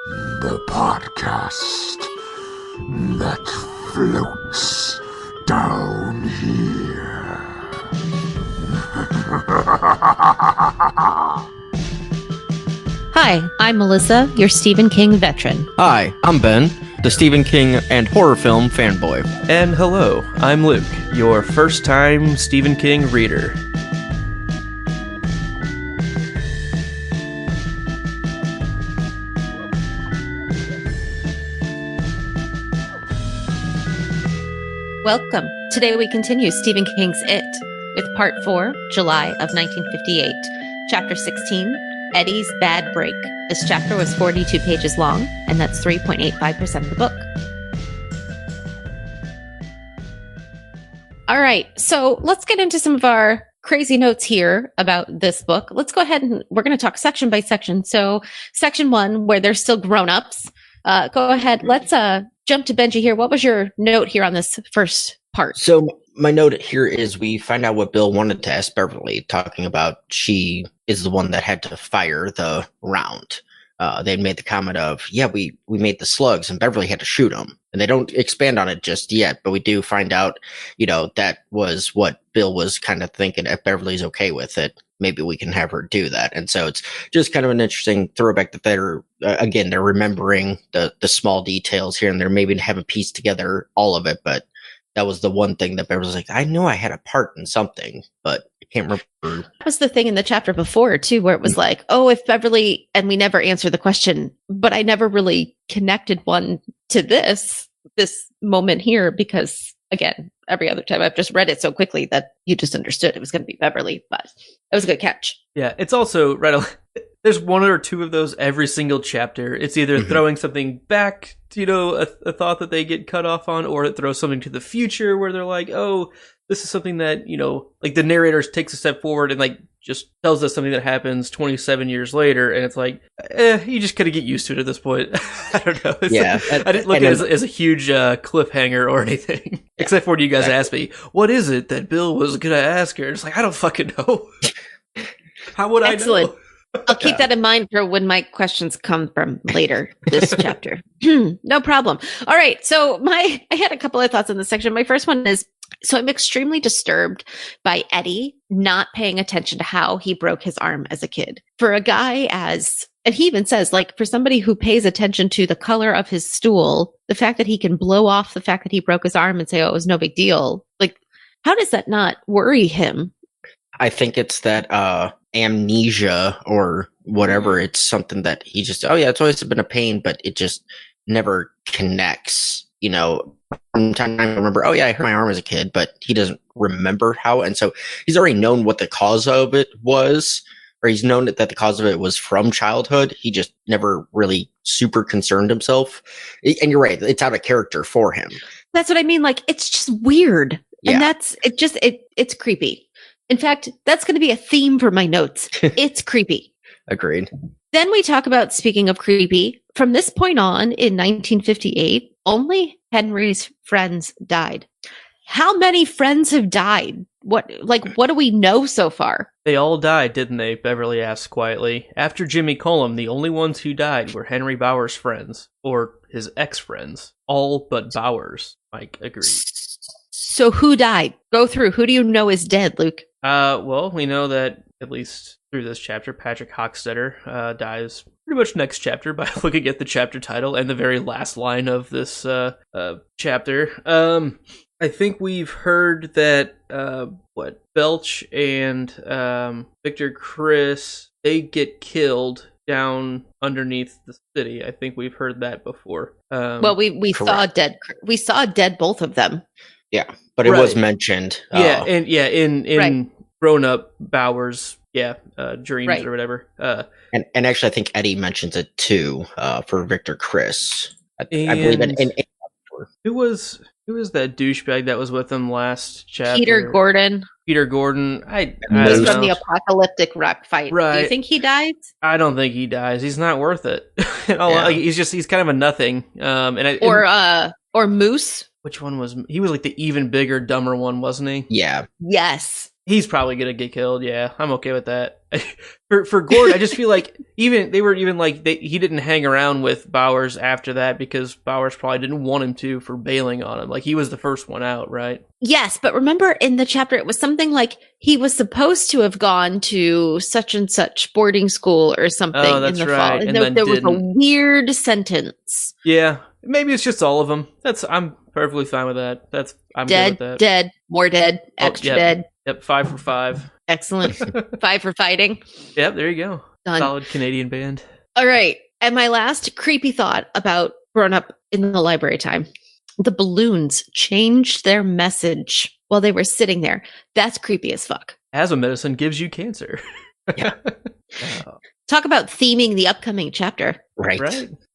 The podcast that floats down here. Hi, I'm Melissa, your Stephen King veteran. Hi, I'm Ben, the Stephen King and horror film fanboy. And hello, I'm Luke, your first-time Stephen King reader. Welcome. Today we continue Stephen King's It with Part 4, July of 1958, Chapter 16, Eddie's Bad Break. This chapter was 42 pages long, and that's 3.85% of the book. All right, so let's get into some of our crazy notes here about this book. Let's go ahead and we're going to talk section by section. So section 1, where they're still grown-ups. Go ahead. Let's jump to Benji here. What was your note here on this first part? So my note here is we find out what Bill wanted to ask Beverly, talking about she is the one that had to fire the round. They made the comment of, yeah, we made the slugs and Beverly had to shoot them. And they don't expand on it just yet, but we do find out, that was what Bill was kind of thinking. If Beverly's okay with it, maybe we can have her do that. And so it's just kind of an interesting throwback that they're remembering the small details here and there, maybe haven't pieced together all of it, but that was the one thing that Beverly was like, I know I had a part in something, but I can't remember. That was the thing in the chapter before too, where it was like, oh, if Beverly, and we never answered the question, but I never really connected one to this moment here, because again, every other time I've just read it so quickly that you just understood it was going to be Beverly, but it was a good catch. Yeah, it's also there's one or two of those every single chapter. It's either throwing something back to, a thought that they get cut off on, or it throws something to the future where they're like, oh, this is something that, like the narrator takes a step forward and like just tells us something that happens 27 years later. And it's like, you just kind of get used to it at this point. I don't know. I didn't look at it as a huge cliffhanger or anything, except for when you guys asked me, what is it that Bill was going to ask her? It's like, I don't fucking know. How would Excellent. I know? I'll keep that in mind for when my questions come from later this chapter. No problem. All right. So I had a couple of thoughts on this section. My first one is, so I'm extremely disturbed by Eddie not paying attention to how he broke his arm as a kid. For a guy and he even says, like, for somebody who pays attention to the color of his stool, the fact that he can blow off the fact that he broke his arm and say, oh, it was no big deal. Like, how does that not worry him? I think it's that amnesia or whatever. It's something that he just, oh yeah, it's always been a pain, but it just never connects. From time to time I remember, oh yeah, I hurt my arm as a kid, but he doesn't remember how. And so he's already known what the cause of it was, or he's known that the cause of it was from childhood. He just never really super concerned himself. And you're right, it's out of character for him. That's what I mean. Like, it's just weird. Yeah. And it's creepy. In fact, that's going to be a theme for my notes. It's creepy. Agreed. Then we talk about, speaking of creepy, from this point on in 1958, only Henry's friends died. How many friends have died? What do we know so far? They all died, didn't they? Beverly asked quietly. After Jimmy Cullum, the only ones who died were Henry Bowers' friends, or his ex-friends. All but Bowers, Mike agreed. So who died? Go through. Who do you know is dead, Luke? Well, we know that, at least through this chapter, Patrick Hockstetter dies pretty much next chapter by looking at the chapter title and the very last line of this chapter. I think we've heard that, Belch and Victor Chris, they get killed down underneath the city. I think we've heard that before. Well, we saw dead both of them. Yeah, but it was mentioned. In grown up Bowers, dreams or whatever. And actually, I think Eddie mentions it too for Victor Chris. I believe in who was that douchebag that was with him last chapter? Peter Gordon. I He's don't from the know. apocalyptic rock fight. Right. Do you think he dies? I don't think he dies. He's not worth it. He's kind of a nothing. Or Moose. Which one was he? Was like the even bigger, dumber one, wasn't he? Yeah. Yes. He's probably gonna get killed. Yeah, I'm okay with that. For Gord, I just feel like he didn't hang around with Bowers after that because Bowers probably didn't want him to for bailing on him. Like, he was the first one out, right? Yes, but remember in the chapter, it was something like he was supposed to have gone to such and such boarding school or something in the fall. And there was a weird sentence. Yeah, maybe it's just all of them. I'm perfectly fine with that. I'm dead, good with that. Dead, more dead, extra dead. Yep, 5 for 5. Excellent. 5 for fighting. Yep, there you go. Done. Solid Canadian band. All right. And my last creepy thought about growing up in the library time. The balloons changed their message while they were sitting there. That's creepy as fuck. Asthma medicine gives you cancer. Yeah. Talk about theming the upcoming chapter. Right.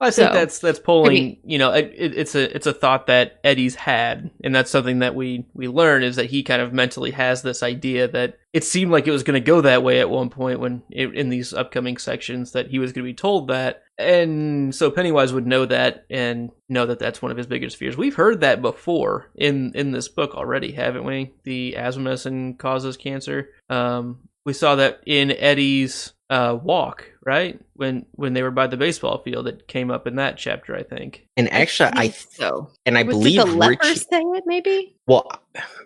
I think that's polling. You know, it's a thought that Eddie's had, and that's something that we learn is that he kind of mentally has this idea that it seemed like it was going to go that way at one point in these upcoming sections that he was going to be told that, and so Pennywise would know that and know that that's one of his biggest fears. We've heard that before in this book already, haven't we? The asthma medicine causes cancer. We saw that in Eddie's walk, right? When they were by the baseball field, it came up in that chapter, I think. And actually, I believe the leper Richie say it, maybe. Well,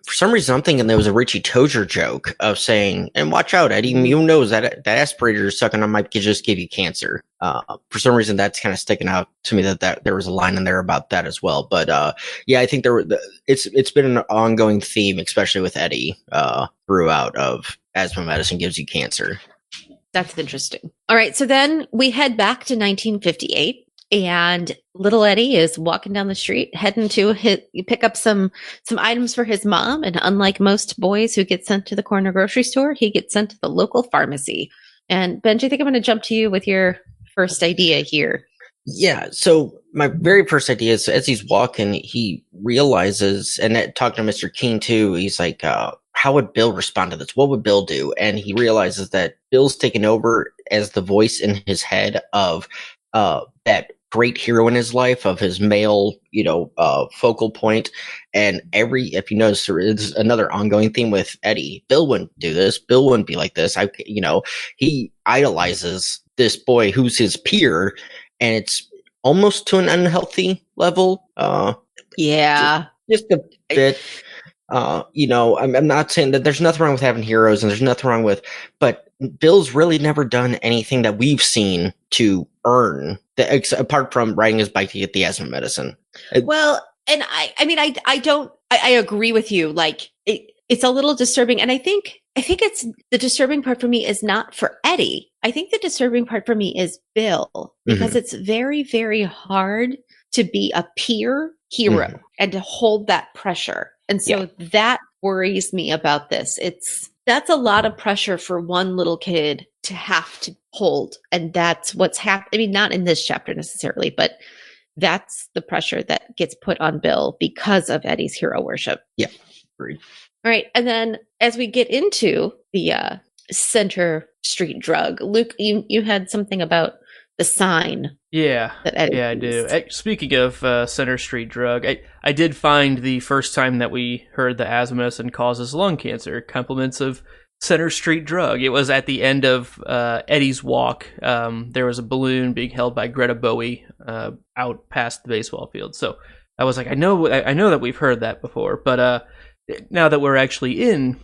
for some reason, I'm thinking there was a Richie Tozier joke of saying, "And watch out, Eddie, you knows that aspirator you're sucking on might just give you cancer." For some reason, that's kind of sticking out to me that there was a line in there about that as well. But yeah, I think it's been an ongoing theme, especially with Eddie throughout of asthma medicine gives you cancer. That's interesting. All right. So then we head back to 1958 and little Eddie is walking down the street, heading to pick up some items for his mom. And unlike most boys who get sent to the corner grocery store, he gets sent to the local pharmacy. And Benji, I think I'm going to jump to you with your first idea here. Yeah. So my very first idea is as he's walking, he realizes, and talking to Mr. King too, he's like, how would Bill respond to this? What would Bill do? And he realizes that Bill's taken over as the voice in his head of that great hero in his life, of his male, focal point. And if you notice, there is another ongoing theme with Eddie. Bill wouldn't do this. Bill wouldn't be like this. He idolizes this boy who's his peer, and it's almost to an unhealthy level. Yeah. Just a bit. I'm not saying that there's nothing wrong with having heroes and there's nothing wrong with, but Bill's really never done anything that we've seen to earn apart from riding his bike to get the asthma medicine. Well, and I agree with you. Like it's a little disturbing. And I think it's the disturbing part for me is not for Eddie. I think the disturbing part for me is Bill, because it's very, very hard to be a peer hero and to hold that pressure. And so that worries me about this. That's a lot of pressure for one little kid to have to hold. And that's what's happening. I mean, not in this chapter necessarily, but that's the pressure that gets put on Bill because of Eddie's hero worship. Yeah. Agreed. All right. And then as we get into the Center Street drug, Luke, you had something about the sign. Yeah, that Eddie I do. Speaking of Center Street drug, I did find the first time that we heard the asthma medicine causes lung cancer, compliments of Center Street drug. It was at the end of Eddie's walk. There was a balloon being held by Greta Bowie out past the baseball field. So I was like, I know that we've heard that before, but now that we're actually in,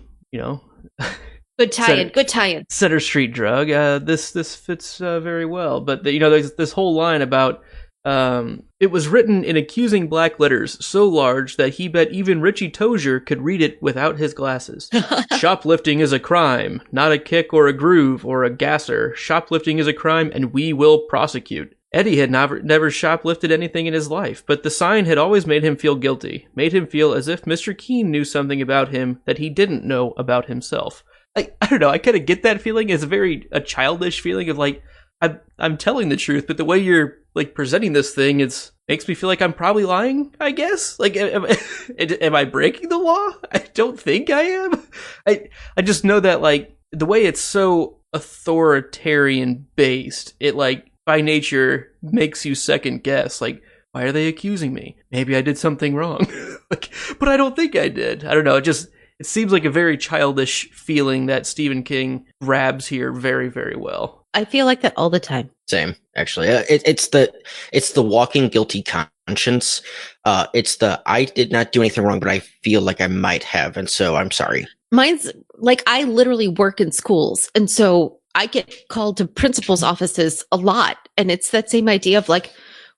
Good tie-in. Center Street drug. This fits very well. But there's this whole line about it was written in accusing black letters so large that he bet even Richie Tozier could read it without his glasses. Shoplifting is a crime, not a kick or a groove or a gasser. Shoplifting is a crime, and we will prosecute. Eddie had never shoplifted anything in his life, but the sign had always made him feel guilty, made him feel as if Mr. Keene knew something about him that he didn't know about himself. I don't know. I kind of get that feeling. It's a childish feeling of like, I'm telling the truth, but the way you're like presenting this thing, makes me feel like I'm probably lying, I guess. Like, am I breaking the law? I don't think I am. I just know that like the way it's so authoritarian based, it like by nature makes you second guess. Like, why are they accusing me? Maybe I did something wrong. But I don't think I did. I don't know. it seems like a very childish feeling that Stephen King grabs here very, very well. I feel like that all the time. Same, actually. It's the walking guilty conscience. It's the I did not do anything wrong, but I feel like I might have, and so I'm sorry. Mine's like, I literally work in schools, and so I get called to principals' offices a lot, and it's that same idea of like,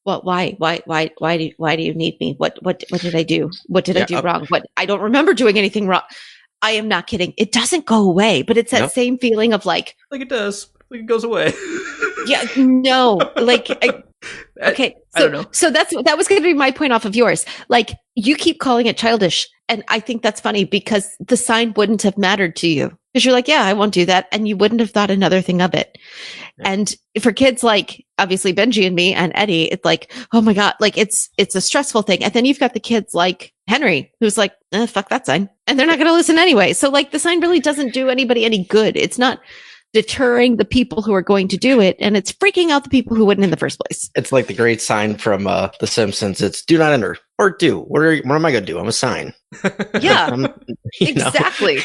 what? Why do you need me? What did I do? What did I do wrong? What, I don't remember doing anything wrong. I am not kidding. It doesn't go away, but it's that same feeling of like it does. Like it goes away. Yeah, no, like, okay. So, I don't know. So that was going to be my point off of yours. Like, you keep calling it childish, and I think that's funny because the sign wouldn't have mattered to you because you're like, yeah, I won't do that, and you wouldn't have thought another thing of it. Yeah. And for kids like obviously Benji and me and Eddie, it's like, oh my god, like it's a stressful thing. And then you've got the kids like Henry, who's like, fuck that sign, and they're not going to listen anyway. So like, the sign really doesn't do anybody any good. It's not deterring the people who are going to do it, and it's freaking out the people who wouldn't in the first place. It's like the great sign from The Simpsons. It's do not enter or do. What am I going to do? I'm a sign. Yeah, exactly.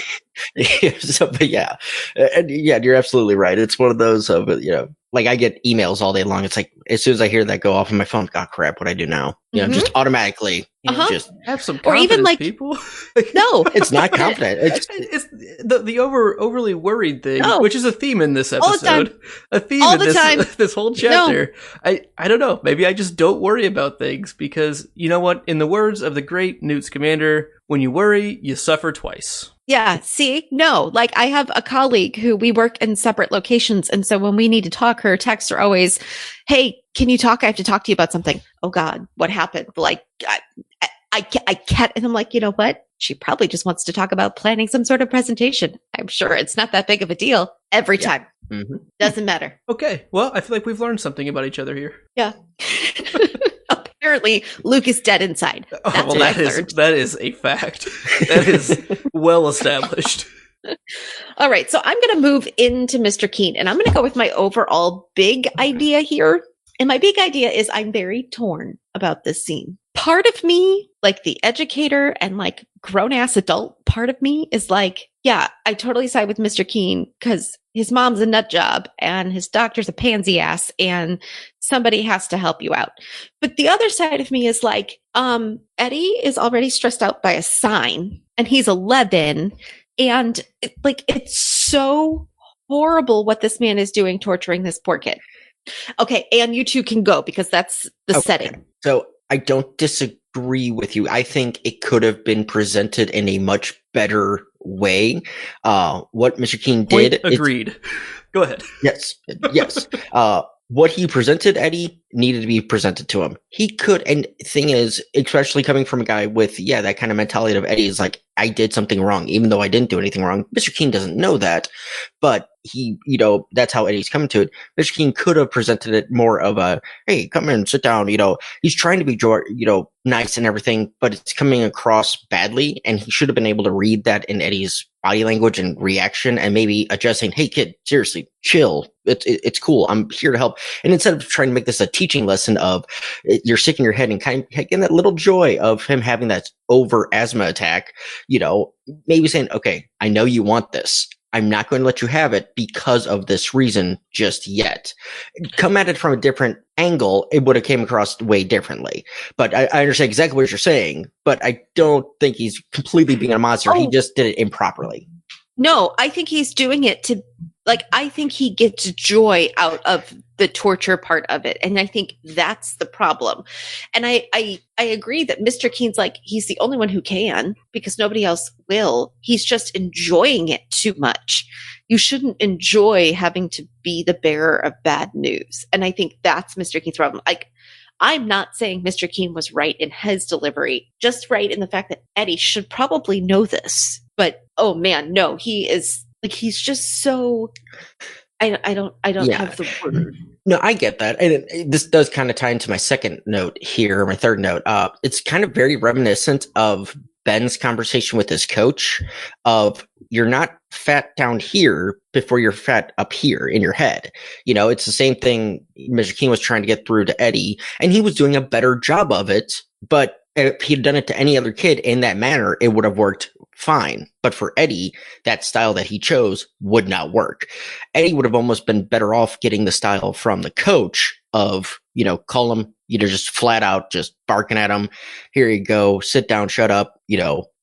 So, but yeah, and yeah, you're absolutely right. It's one of those of like I get emails all day long. It's like as soon as I hear that go off on my phone, oh crap, what I do now? Just automatically. Just have some confidence, or even like people. No, it's not confident. It's the overly worried thing, which is a theme in this episode. A theme all in the time. This whole chapter. No. I don't know. Maybe I just don't worry about things because you know what? In the words of the great Newt Scamander, when you worry, you suffer twice. Yeah. See, no, like I have a colleague who we work in separate locations. And so when we need to talk, her texts are always, hey, can you talk? I have to talk to you about something. Oh God, what happened? Like, I can't. And I'm like, you know what? She probably just wants to talk about planning some sort of presentation. I'm sure it's not that big of a deal every time. Mm-hmm. Doesn't matter. Okay. Well, I feel like we've learned something about each other here. Yeah. Apparently, Luke is dead inside. That's what I learned. That is a fact. That is well established. All right. So I'm going to move into Mr. Keen, and I'm going to go with my overall big idea here. And my big idea is I'm very torn about this scene. Part of me, like the educator and like grown-ass adult part of me is like, yeah, I totally side with Mr. Keen because his mom's a nut job and his doctor's a pansy ass and somebody has to help you out. But the other side of me is like, Eddie is already stressed out by a sign and he's 11 and it's so horrible what this man is doing, torturing this poor kid. Okay, and you two can go because that's the setting. So I don't disagree with you. I think it could have been presented in a much better way. What Mr. King did. Agreed. Go ahead. Yes. What he presented Eddie needed to be presented to him. He could, and thing is, especially coming from a guy with, that kind of mentality of Eddie is like, I did something wrong, even though I didn't do anything wrong. Mr. King doesn't know that, but he, that's how Eddie's coming to it. Mr. King could have presented it more of a, hey, come in, sit down. He's trying to be, nice and everything, but it's coming across badly. And he should have been able to read that in Eddie's body language and reaction and maybe adjusting, hey kid, seriously, chill. It's cool. I'm here to help. And instead of trying to make this a teaching lesson of you're sick in your head and kind of getting that little joy of him having that over asthma attack, maybe saying, okay, I know you want this. I'm not going to let you have it because of this reason just yet. Come at it from a different angle, it would have came across way differently. But I understand exactly what you're saying, but I don't think he's completely being a monster. He just did it improperly. No, I think he's doing it to, I think he gets joy out of the torture part of it. And I think that's the problem. And I agree that Mr. Keen's he's the only one who can because nobody else will. He's just enjoying it too much. You shouldn't enjoy having to be the bearer of bad news. And I think that's Mr. Keen's problem. I'm not saying Mr. Keen was right in his delivery, just right in the fact that Eddie should probably know this. But, oh man, no, he is he's just so, I don't have the word. No, I get that. And this does kind of tie into my second note here, my third note. It's kind of very reminiscent of Ben's conversation with his coach of you're not fat down here before you're fat up here in your head. It's the same thing Mr. King was trying to get through to Eddie, and he was doing a better job of it. But if he'd done it to any other kid in that manner, it would have worked fine. But for Eddie, that style that he chose would not work. Eddie would have almost been better off getting the style from the coach of, call him, just flat out, just barking at him. Here you go, sit down, shut up,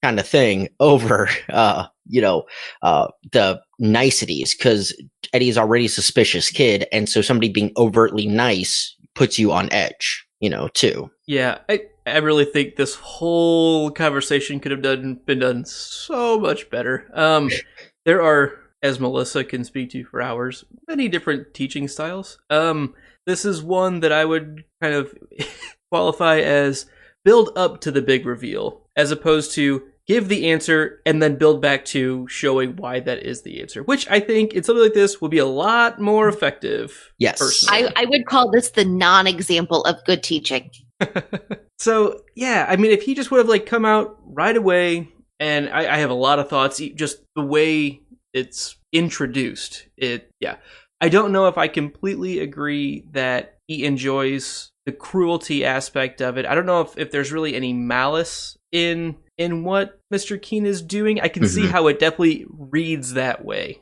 kind of thing over, the niceties, because Eddie's already a suspicious kid. And so somebody being overtly nice puts you on edge, too. Yeah, I really think this whole conversation could have been done so much better. There are, as Melissa can speak to for hours, many different teaching styles. This is one that I would kind of qualify as build up to the big reveal, as opposed to give the answer and then build back to showing why that is the answer, which I think in something like this would be a lot more effective. Yes. Personally. I would call this the non-example of good teaching. So, yeah, I mean, if he just would have come out right away, and I have a lot of thoughts, just the way it's introduced. I don't know if I completely agree that he enjoys the cruelty aspect of it. I don't know if there's really any malice in what Mr. Keen is doing. I can see how it definitely reads that way.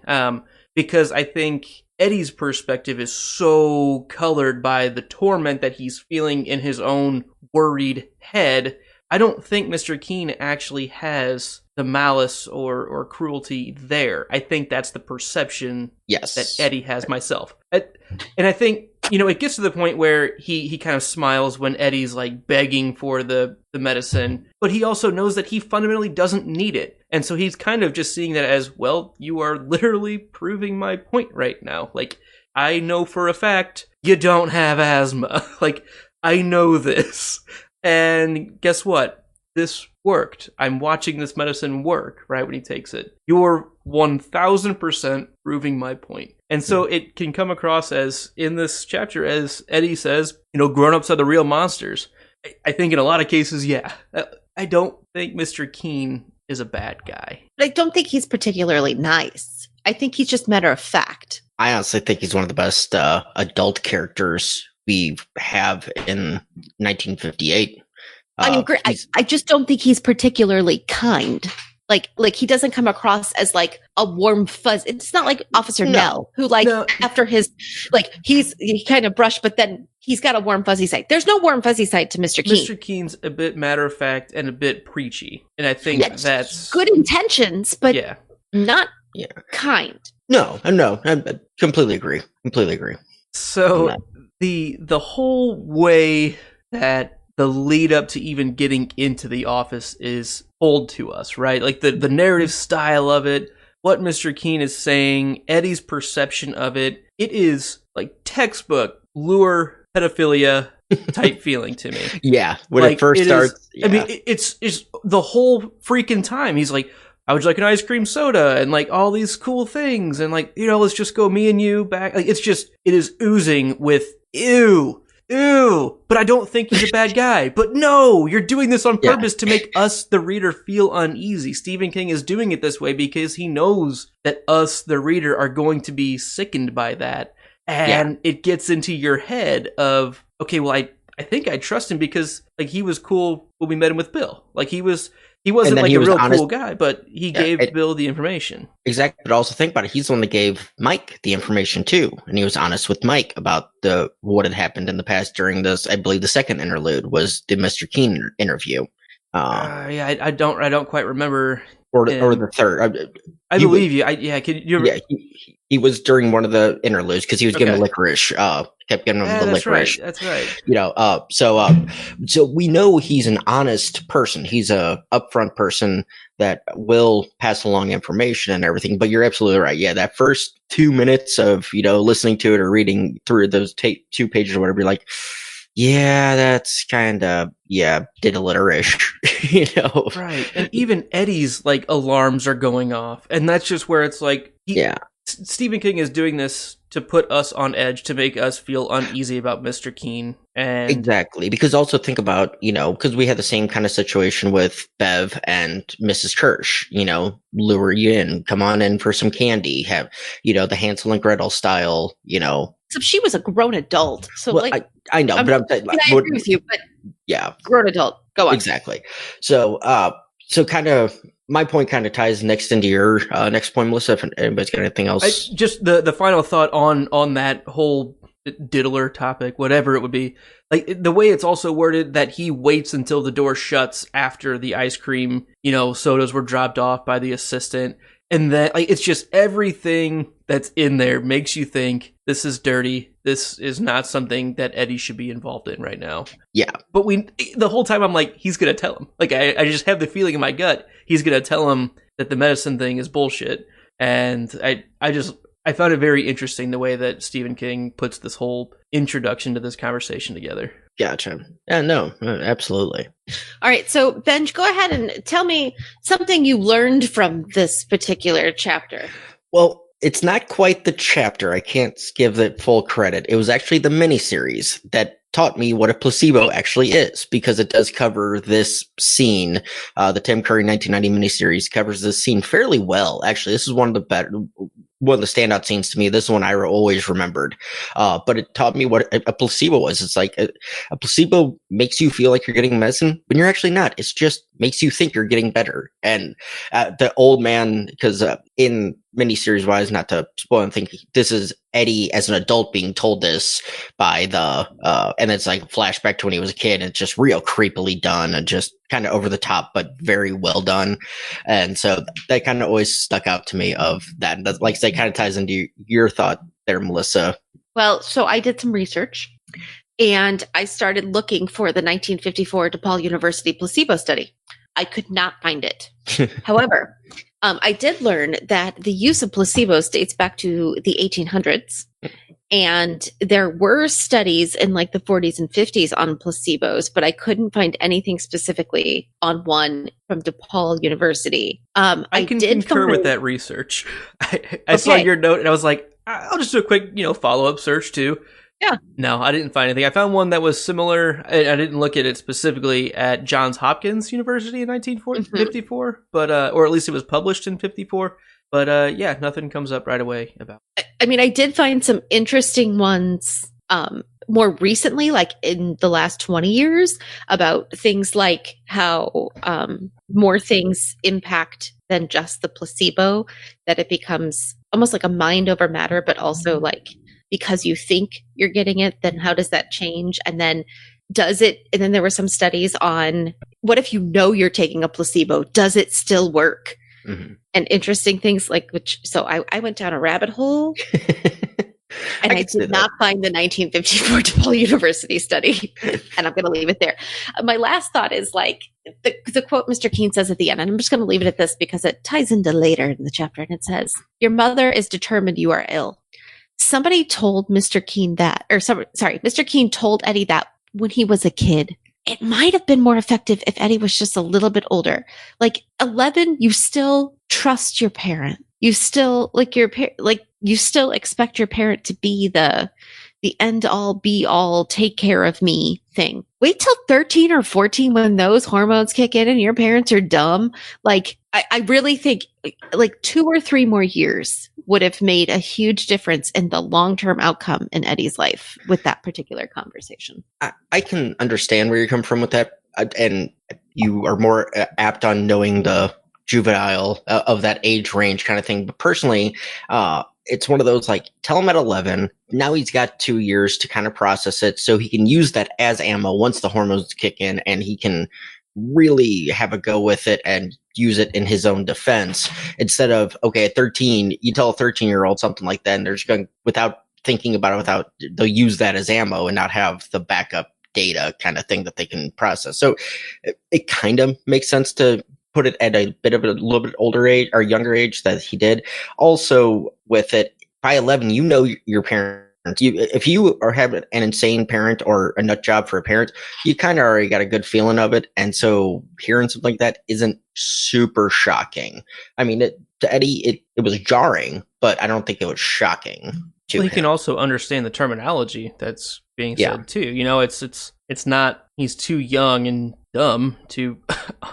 Because I think Eddie's perspective is so colored by the torment that he's feeling in his own worried head. I don't think Mr. Keen actually has the malice or cruelty there. I think that's the perception that Eddie has myself. And I think, it gets to the point where he kind of smiles when Eddie's begging for the medicine, but he also knows that he fundamentally doesn't need it. And so he's kind of just seeing that as, well, you are literally proving my point right now. I know for a fact you don't have asthma. I know this. And guess what? This worked. I'm watching this medicine work, right, when he takes it. You're 1000% proving my point. And so it can come across as, in this chapter, as Eddie says, grown-ups are the real monsters. I think in a lot of cases, yeah. I don't think Mr. Keen is a bad guy. But I don't think he's particularly nice. I think he's just matter of fact. I honestly think he's one of the best adult characters we have in 1958. I agree. I just don't think he's particularly kind. Like he doesn't come across as a warm fuzz. It's not like Officer Nell, who after his he kind of brushed, but then he's got a warm fuzzy side. There's no warm fuzzy side to Mr. Keen. Mr. Keen's a bit matter of fact and a bit preachy, and I think that's good intentions, but not kind. No, I completely agree. So the whole way that the lead up to even getting into the office is told to us, right? The narrative style of it, what Mr. Keen is saying, Eddie's perception of it, it is textbook lure pedophilia type feeling to me. Yeah, when it first starts. I mean, it's the whole freaking time. He's like, I would like an ice cream soda and all these cool things. And let's just go me and you back. It is oozing with ew. But I don't think he's a bad guy. But no, you're doing this on purpose to make us, the reader, feel uneasy. Stephen King is doing it this way because he knows that us, the reader, are going to be sickened by that. And it gets into your head of, okay, well, I think I trust him because he was cool when we met him with Bill. He wasn't a real cool guy, but he gave Bill the information. Exactly, but also think about it. He's the one that gave Mike the information too, and he was honest with Mike about what had happened in the past during this. I believe the second interlude was the Mr. Keen interview. I don't quite remember. Or the third. I believe you. He was during one of the interludes because he was getting the licorice. Kept giving him the licorice. That's right. So we know he's an honest person. He's a upfront person that will pass along information and everything. But you're absolutely right. Yeah, that first 2 minutes of listening to it or reading through those 2 pages or whatever, you're like, yeah, that's kind of diddle-ish, Right, and even Eddie's alarms are going off, and that's just where it's Stephen King is doing this to put us on edge, to make us feel uneasy about Mr. Keen. And exactly, because also think about, because we had the same kind of situation with Bev and Mrs. Kirsch, lure you in, come on in for some candy, have, the Hansel and Gretel style, So she was a grown adult. So well, I know, but I'm saying, I agree with you, but yeah, grown adult. Go on. Exactly. So kind of my point kind of ties next into your next point, Melissa. If anybody's got anything else, just the final thought on that whole diddler topic, whatever it would be, like the way it's also worded that he waits until the door shuts after the ice cream, sodas were dropped off by the assistant, and that like it's just everything that's in there makes you think this is dirty. This is not something that Eddie should be involved in right now. Yeah, but the whole time I'm like, he's gonna tell him. Like I just have the feeling in my gut he's gonna tell him that the medicine thing is bullshit, and I found it very interesting the way that Stephen King puts this whole introduction to this conversation together. Gotcha. Yeah, no, absolutely. All right, so Benj, go ahead and tell me something you learned from this particular chapter. Well, it's not quite the chapter. I can't give it full credit. It was actually the miniseries that taught me what a placebo actually is, because it does cover this scene. The Tim Curry 1990 miniseries covers this scene fairly well. Actually, this is one of the standout scenes to me. This one I always remembered. But it taught me what a placebo was. It's like a placebo makes you feel like you're getting medicine, but you're actually not. It's just makes you think you're getting better. And the old man, because in miniseries wise, not to spoil anything, this is Eddie as an adult being told this by and it's like a flashback to when he was a kid, and it's just real creepily done and just kind of over the top, but very well done. And so that kind of always stuck out to me of that. That's, like I say, kind of ties into your thought there, Melissa. Well, so I did some research and I started looking for the 1954 DePaul University placebo study. I could not find it. However, I did learn that the use of placebos dates back to the 1800s. And there were studies in like the 40s and 50s on placebos, but I couldn't find anything specifically on one from DePaul University. I can concur with that research. I saw your note and I was like, I'll just do a quick, follow-up search too. Yeah. No, I didn't find anything. I found one that was similar. I didn't look at it specifically at Johns Hopkins University in 1954, but or at least it was published in 54. But yeah, nothing comes up right away about it. I mean, I did find some interesting ones more recently, like in the last 20 years, about things like how more things impact than just the placebo, that it becomes almost like a mind over matter, but also like because you think you're getting it, then how does that change? And then does it, and then there were some studies on what if you know you're taking a placebo, does it still work? Mm-hmm. And interesting things like so I went down a rabbit hole and I did not find the 1954 DePaul University study. And I'm going to leave it there. My last thought is like the quote Mr. Keene says at the end, and I'm just going to leave it at this because it ties into later in the chapter. And it says, "Your mother is determined you are ill." Somebody told Mr. Keene that, Mr. Keene told Eddie that when he was a kid. It might have been more effective if Eddie was just a little bit older. Like 11, you still trust your parent. You still you still expect your parent to be the end all be all take care of me thing. Wait till 13 or 14 when those hormones kick in and your parents are dumb. Like I really think like 2 or 3 more years would have made a huge difference in the long-term outcome in Eddie's life with that particular conversation. I can understand where you're coming from with that. And you are more apt on knowing the juvenile of that age range kind of thing. But personally, it's one of those like, tell him at 11. Now he's got 2 years to kind of process it so he can use that as ammo once the hormones kick in, and he can really have a go with it and use it in his own defense, instead of, okay, at 13, you tell a 13-year-old something like that and they're just going, without thinking about it, they'll use that as ammo and not have the backup data kind of thing that they can process. So it kind of makes sense to put it at a little bit older age or younger age that he did. Also with it, by 11, your parents. If you are having an insane parent or a nut job for a parent, you kind of already got a good feeling of it. And so hearing something like that isn't super shocking. I mean, to Eddie, it was jarring, but I don't think it was shocking to him. He can also understand the terminology that's being said too. It's not, he's too young and dumb to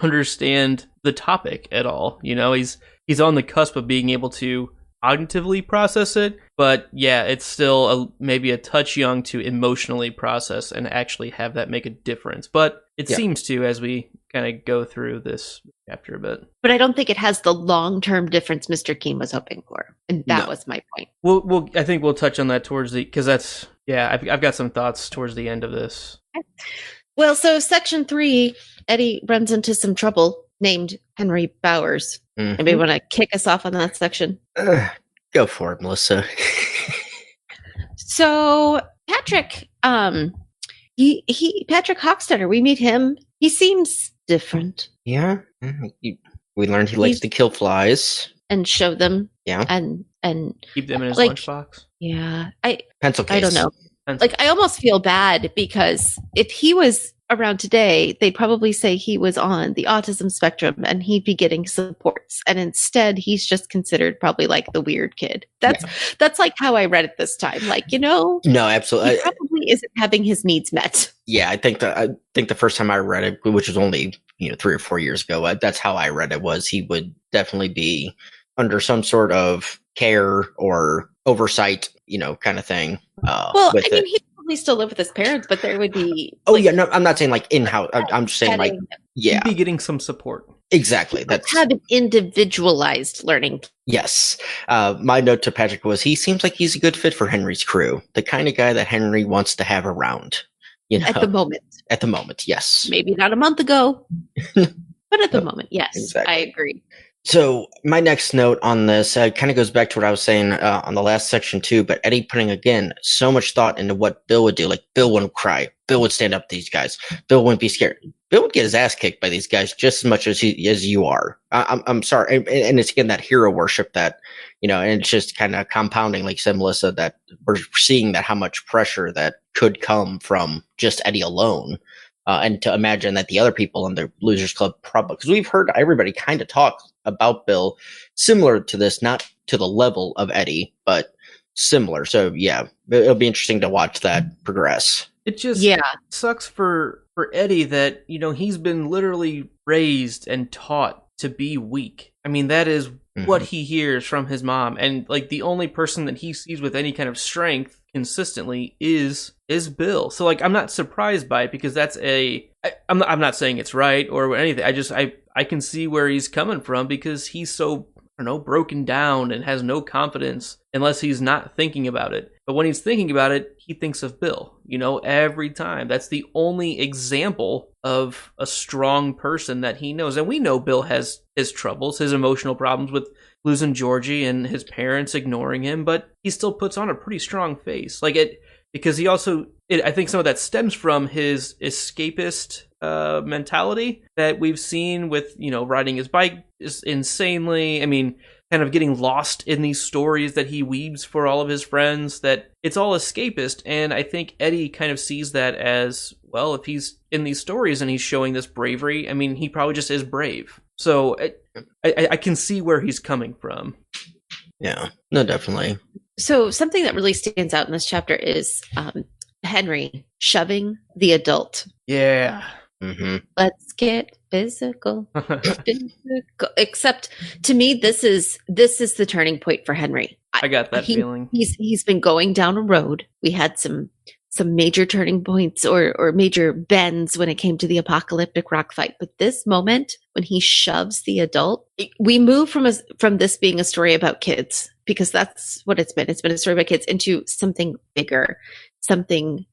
understand the topic at all. He's on the cusp of being able to cognitively process it, but yeah, it's still maybe a touch young to emotionally process and actually have that make a difference. But it seems to, as we kind of go through this chapter a bit. But I don't think it has the long-term difference Mr. Keene was hoping for, and that was my point. I think we'll touch on that towards because that's I've got some thoughts towards the end of this. Okay. Well, so section 3, Eddie runs into some trouble named Henry Bowers. Anybody want to kick us off on that section? Go for it, Melissa. So Patrick, Patrick Hochstetter, we meet him. He seems different. Yeah, we learned he likes to kill flies and show them. Yeah, and keep them in his lunchbox. Yeah, pencil case. I don't know. Like, I almost feel bad because if he was around today, they'd probably say he was on the autism spectrum and he'd be getting supports. And instead, he's just considered probably like the weird kid. That's like how I read it this time. Like, no, absolutely. He probably isn't having his needs met. Yeah, I think the first time I read it, which was only 3 or 4 years ago, that's how I read it. Was he would definitely be under some sort of care or oversight, kind of thing. He'd probably still live with his parents, but there would be. No, I'm not saying like in-house. I'm just saying like, he'd be getting some support. Exactly. That's have an individualized learning. Yes. My note to Patrick was he seems like he's a good fit for Henry's crew, the kind of guy that Henry wants to have around. At the moment. At the moment, yes. Maybe not a month ago, but at the moment, yes, exactly. I agree. So my next note on this kind of goes back to what I was saying on the last section too, but Eddie putting, again, so much thought into what Bill would do. Like, Bill wouldn't cry. Bill would stand up to these guys. Bill wouldn't be scared. Bill would get his ass kicked by these guys just as much as you are. I'm sorry. And it's, again, that hero worship that, and it's just kind of compounding, like you said, Melissa, that we're seeing that how much pressure that could come from just Eddie alone. And to imagine that the other people in the Losers Club probably, because we've heard everybody kind of talk about Bill similar to this, not to the level of Eddie, but similar. So yeah, it'll be interesting to watch that progress. It just sucks for Eddie that, he's been literally raised and taught to be weak. I mean, that is what he hears from his mom. And like the only person that he sees with any kind of strength consistently is Bill. So like, I'm not surprised by it because that's I'm not saying it's right or anything. I can see where he's coming from because he's so, broken down and has no confidence unless he's not thinking about it. But when he's thinking about it, he thinks of Bill, every time. That's the only example of a strong person that he knows. And we know Bill has his troubles, his emotional problems with losing Georgie and his parents ignoring him, but he still puts on a pretty strong face. Because he also, I think some of that stems from his escapist mentality that we've seen with, riding his bike is insanely. I mean, kind of getting lost in these stories that he weaves for all of his friends, that it's all escapist. And I think Eddie kind of sees that as, well, if he's in these stories and he's showing this bravery, I mean, he probably just is brave. So I can see where he's coming from. Yeah, no, definitely. So something that really stands out in this chapter is Henry shoving the adult. Yeah. Mm-hmm. Let's get physical. Except to me, this is the turning point for Henry. I got that feeling. He's been going down a road. We had some major turning points or major bends when it came to the apocalyptic rock fight. But this moment when he shoves the adult, we move from this being a story about kids, because that's what it's been. It's been a story about kids, into something bigger, something,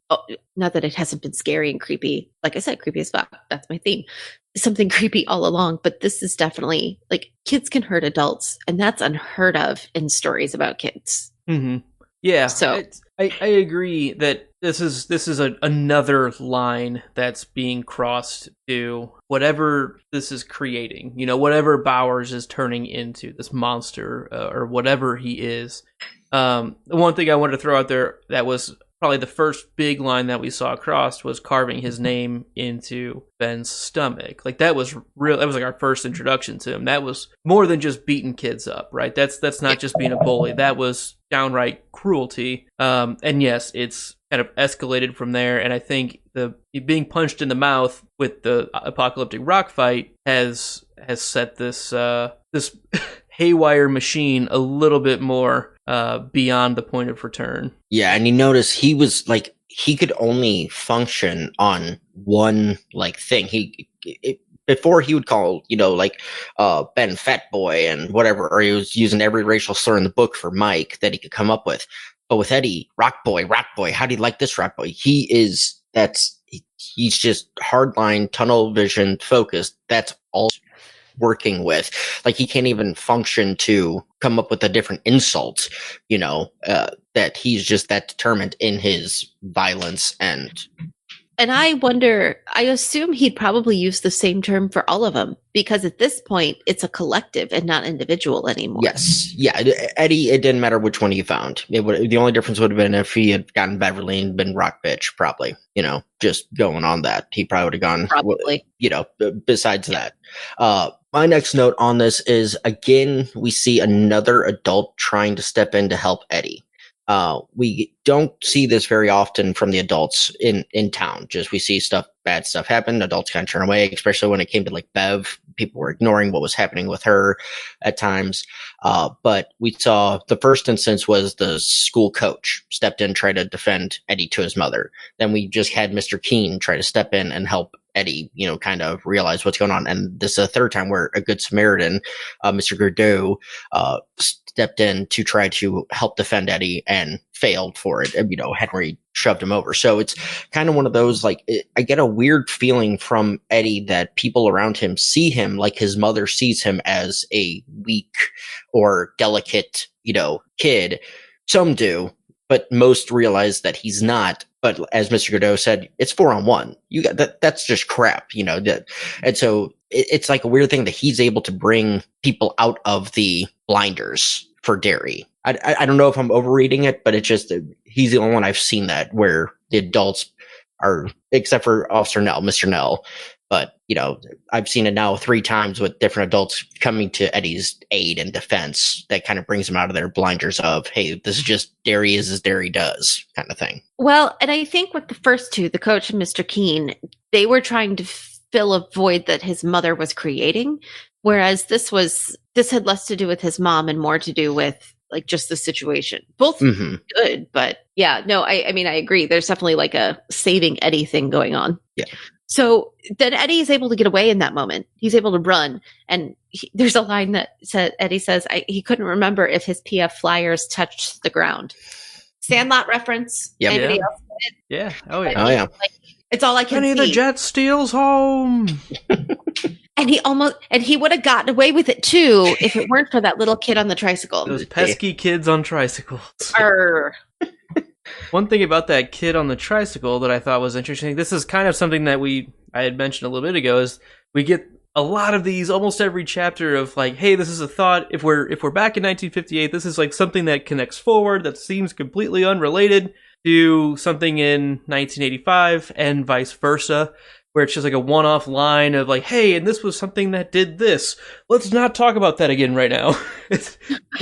not that it hasn't been scary and creepy. Like I said, creepy as fuck. That's my theme. Something creepy all along, but this is definitely, like, kids can hurt adults, and that's unheard of in stories about kids. Mm-hmm. Yeah. So I agree that this is another line that's being crossed to whatever this is creating. Whatever Bowers is turning into, this monster or whatever he is. The one thing I wanted to throw out there that was probably the first big line that we saw crossed was carving his name into Ben's stomach. Like, that was real. That was like our first introduction to him. That was more than just beating kids up, right? That's not just being a bully. That was downright cruelty. And yes, it's kind of escalated from there. And I think the being punched in the mouth with the apocalyptic rock fight has set this haywire machine a little bit more beyond the point of return. Yeah, and you notice he was like, he could only function on one like thing. Before he would call, Ben fat boy and whatever, or he was using every racial slur in the book for Mike that he could come up with. But with Eddie, rock boy, how do you like this rock boy? He's just hardline, tunnel vision focused. That's all working with. Like, he can't even function to come up with a different insult, that he's just that determined in his violence. And I wonder, I assume he'd probably use the same term for all of them, because at this point, it's a collective and not individual anymore. Yes. Yeah. Eddie, it didn't matter which one he found. The only difference would have been if he had gotten Beverly and been rock bitch, probably, just going on that. He probably would have gone, probably. Besides that. My next note on this is, again, we see another adult trying to step in to help Eddie. We don't see this very often from the adults in town. Just we see bad stuff happen. Adults kind of turn away, especially when it came to like Bev. People were ignoring what was happening with her at times. But we saw the first instance was the school coach stepped in, tried to defend Eddie to his mother. Then we just had Mr. Keene try to step in and help Eddie, kind of realize what's going on. And this is a third time where a good Samaritan, Mr. Gordeau, stepped in to try to help defend Eddie and failed for it. Henry shoved him over. So it's kind of one of those, like, I get a weird feeling from Eddie that people around him see him like his mother sees him as a weak or delicate, kid. Some do, but most realize that he's not. But as Mr. Godot said, it's 4-on-1. You got that. That's just crap, and so it's like a weird thing that he's able to bring people out of the blinders for Derry. I don't know if I'm overreading it, but it's just, he's the only one I've seen that where the adults are, except for Officer Nell, Mr. Nell. But, I've seen it now 3 times with different adults coming to Eddie's aid and defense. That kind of brings him out of their blinders of, hey, this is just Derry is as Derry does kind of thing. Well, and I think with the first two, the coach and Mr. Keene, they were trying to fill a void that his mother was creating. Whereas this had less to do with his mom and more to do with like just the situation. Both good, but yeah, no, I mean, I agree. There's definitely like a saving Eddie thing going on. Yeah. So then Eddie is able to get away in that moment. He's able to run. And there's a line that Eddie says, he couldn't remember if his PF flyers touched the ground. Sandlot reference. Yep. Anybody else? Yeah. Oh, yeah. Oh, yeah. Like, it's all I can see. Penny the Jet steals home. And he would have gotten away with it too if it weren't for that little kid on the tricycle. Those pesky kids on tricycles. Arr. One thing about that kid on the tricycle that I thought was interesting, this is kind of something that I had mentioned a little bit ago, is we get a lot of these almost every chapter of like, hey, this is a thought. If we're back in 1958, this is like something that connects forward that seems completely unrelated to something in 1985 and vice versa, where it's just like a one-off line of like, hey, and this was something that did this. Let's not talk about that again right now. It's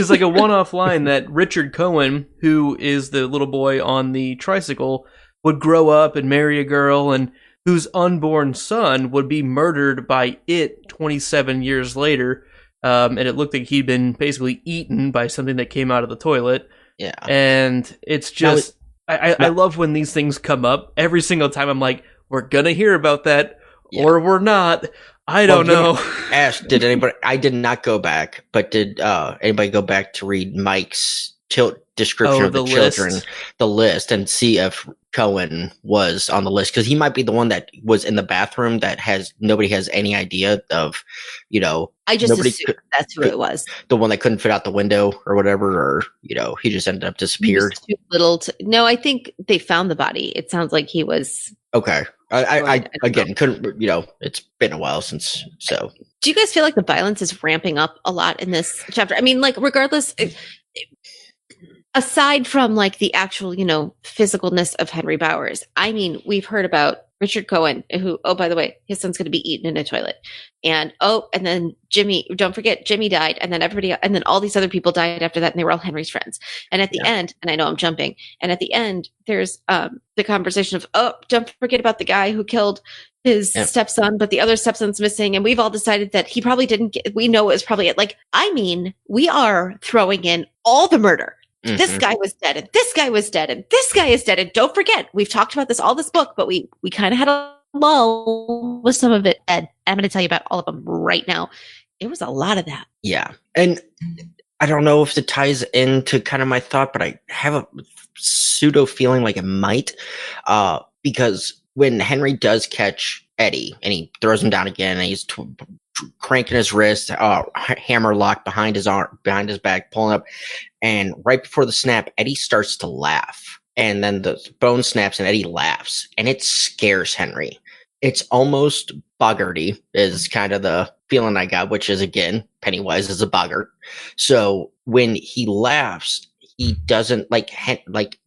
like a one-off line that Richard Cohen, who is the little boy on the tricycle, would grow up and marry a girl, and whose unborn son would be murdered by it 27 years later. And it looked like he'd been basically eaten by something that came out of the toilet. Yeah. And it's just, I love when these things come up. Every single time I'm like, we're gonna hear about that, or we're not. I don't know. Ash, did anybody? I did not go back, but did anybody go back to read Mike's description of the children, the list, and see if Cohen was on the list? Because he might be the one that was in the bathroom that nobody has any idea of. I just assumed that's who it was. The one that couldn't fit out the window or whatever, or he just ended up disappeared. Too little. No, I think they found the body. It sounds like he was. Okay. I again couldn't, it's been a while since, so. Do you guys feel like the violence is ramping up a lot in this chapter? I mean, like, regardless, aside from like the actual, physicalness of Henry Bowers, I mean, we've heard about Richard Cohen, who, oh, by the way, his son's going to be eaten in a toilet. And then Jimmy, don't forget, Jimmy died. And then and then all these other people died after that. And they were all Henry's friends. And at the end, and I know I'm jumping, and at the end, there's the conversation of, oh, don't forget about the guy who killed his stepson, but the other stepson's missing. And we've all decided that he probably didn't we know it was probably it. Like, I mean, we are throwing in all the murder. This guy was dead, and this guy was dead, and this guy is dead. And don't forget, we've talked about this all this book, but we kind of had a lull with some of it. And I'm going to tell you about all of them right now. It was a lot of that. Yeah. And I don't know if it ties into kind of my thought, but I have a pseudo feeling like it might, because when Henry does catch Eddie and he throws him down again, and he's cranking his wrist, hammer locked behind his arm, behind his back, pulling up, and right before the snap, Eddie starts to laugh, and then the bone snaps and Eddie laughs, and it scares Henry. It's almost boggarty is kind of the feeling I got, which is, again, Pennywise is a boggart. So when he laughs, he doesn't like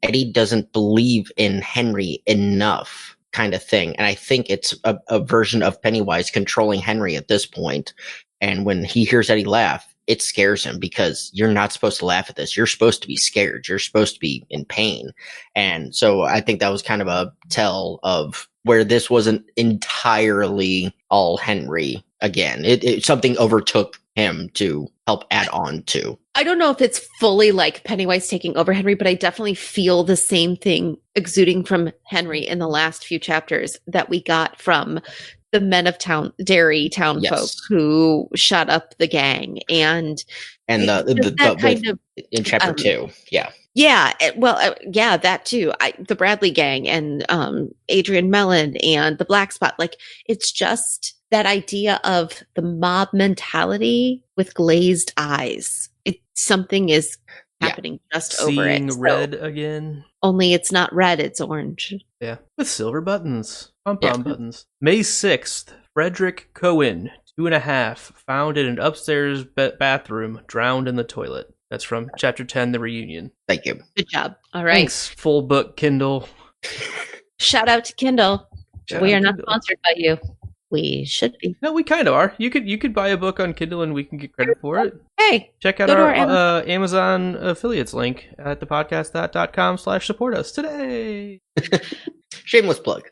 Eddie doesn't believe in Henry enough, kind of thing. And I think it's a version of Pennywise controlling Henry at this point. And when he hears Eddie laugh, it scares him, because you're not supposed to laugh at this. You're supposed to be scared. You're supposed to be in pain. And so I think that was kind of a tell of where this wasn't entirely all Henry again. It something overtook him to help add on to. I don't know if it's fully like Pennywise taking over Henry, but I definitely feel the same thing exuding from Henry in the last few chapters that we got from the men of Derry town folk who shot up the gang, and the kind of in chapter 2. Yeah. Yeah, that too. The Bradley gang and Adrian Mellon and the Black Spot. Like, it's just that idea of the mob mentality with glazed eyes. Something is happening just over it. Seeing red again. Only it's not red; it's orange. Yeah, with silver buttons, pom-pom buttons. May 6th, Frederick Cohen, 2.5, found in an upstairs bathroom, drowned in the toilet. That's from chapter 10, The Reunion. Thank you. Good job. All right. Thanks, full book Kindle. Shout out to Kindle. We are not sponsored by you. We should be. No, we kind of are. You could buy a book on Kindle and we can get credit for it. Hey, check out our Amazon affiliates link at thepodcast.com/support us today. Shameless plug.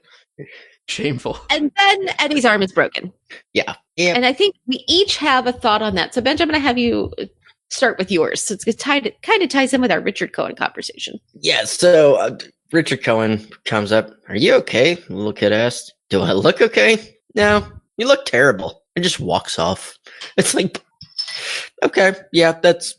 Shameful. And then Eddie's arm is broken. Yeah. And I think we each have a thought on that. So Benjamin, I have you start with yours. So it kind of ties in with our Richard Cohen conversation. Yeah. So Richard Cohen comes up. Are you okay? The little kid asked. Do I look okay? No, you look terrible. And just walks off. It's like, okay, yeah, that's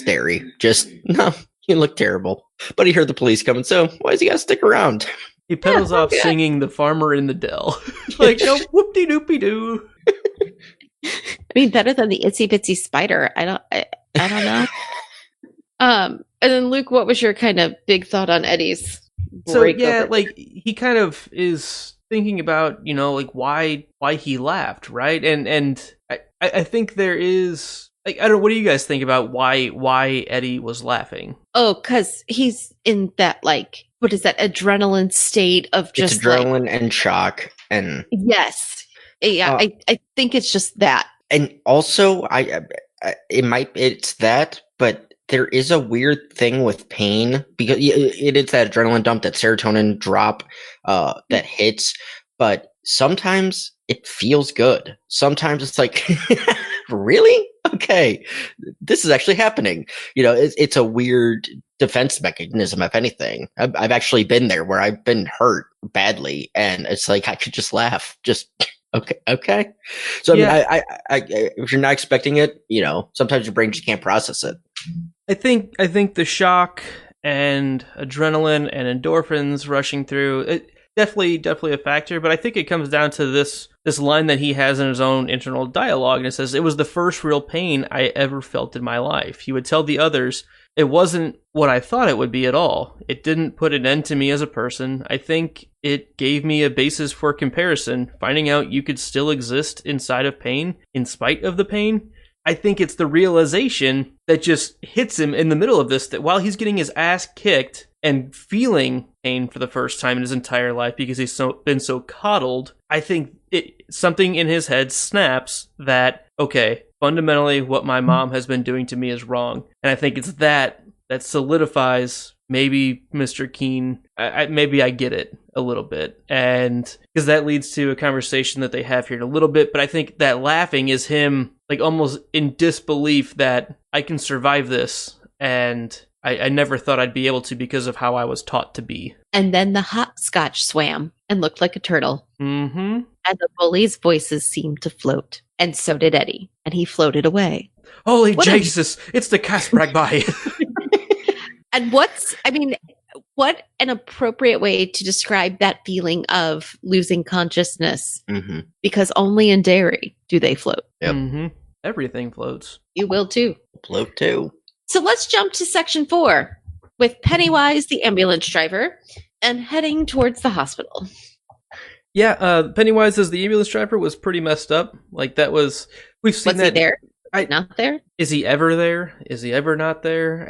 dairy. Just, no, you look terrible. But he heard the police coming, so why does he gotta stick around? He pedals off singing The Farmer in the Dell. Like, no, whoop-de-doopy-doo. I mean, better than the itsy bitsy spider. I don't know. And then Luke, what was your kind of big thought on Eddie's break? So like he kind of is thinking about, like why he laughed, right? And I think there is, like, I don't know, what do you guys think about why Eddie was laughing? Oh, because he's in that, like, what is that, adrenaline state of just it's adrenaline and shock, and yes, yeah, I think it's just that. And also, it's that, but there is a weird thing with pain, because it is that adrenaline dump, that serotonin drop that hits, but sometimes it feels good. Sometimes it's like, really? Okay, this is actually happening. It's a weird defense mechanism, if anything. I've actually been there where I've been hurt badly, and it's like I could just laugh. Just okay. So I if you're not expecting it, sometimes your brain just can't process it. I think the shock and adrenaline and endorphins rushing through it. Definitely a factor, but I think it comes down to this line that he has in his own internal dialogue, and it says, "It was the first real pain I ever felt in my life." He would tell the others, "It wasn't what I thought it would be at all. It didn't put an end to me as a person. I think it gave me a basis for comparison, finding out you could still exist inside of pain, in spite of the pain." I think it's the realization that just hits him in the middle of this, that while he's getting his ass kicked and feeling pain for the first time in his entire life because he's been so coddled, I think something in his head snaps that, okay, fundamentally what my mom has been doing to me is wrong. And I think it's that solidifies maybe Mr. Keen. maybe I get it a little bit, and because that leads to a conversation that they have here in a little bit. But I think that laughing is him like almost in disbelief that I can survive this, and I never thought I'd be able to because of how I was taught to be. And then the hopscotch swam and looked like a turtle. Mm-hmm. And the bullies' voices seemed to float, and so did Eddie, and he floated away. Holy Jesus! It's the Casbrag bye. And what an appropriate way to describe that feeling of losing consciousness, because only in dairy do they float. Yep. Mm-hmm. Everything floats. You will too. Float too. So let's jump to section 4 with Pennywise, the ambulance driver, and heading towards the hospital. Yeah, Pennywise as the ambulance driver was pretty messed up. Like that was, we've seen Was that. he there? Not there? Is he ever there? Is he ever not there?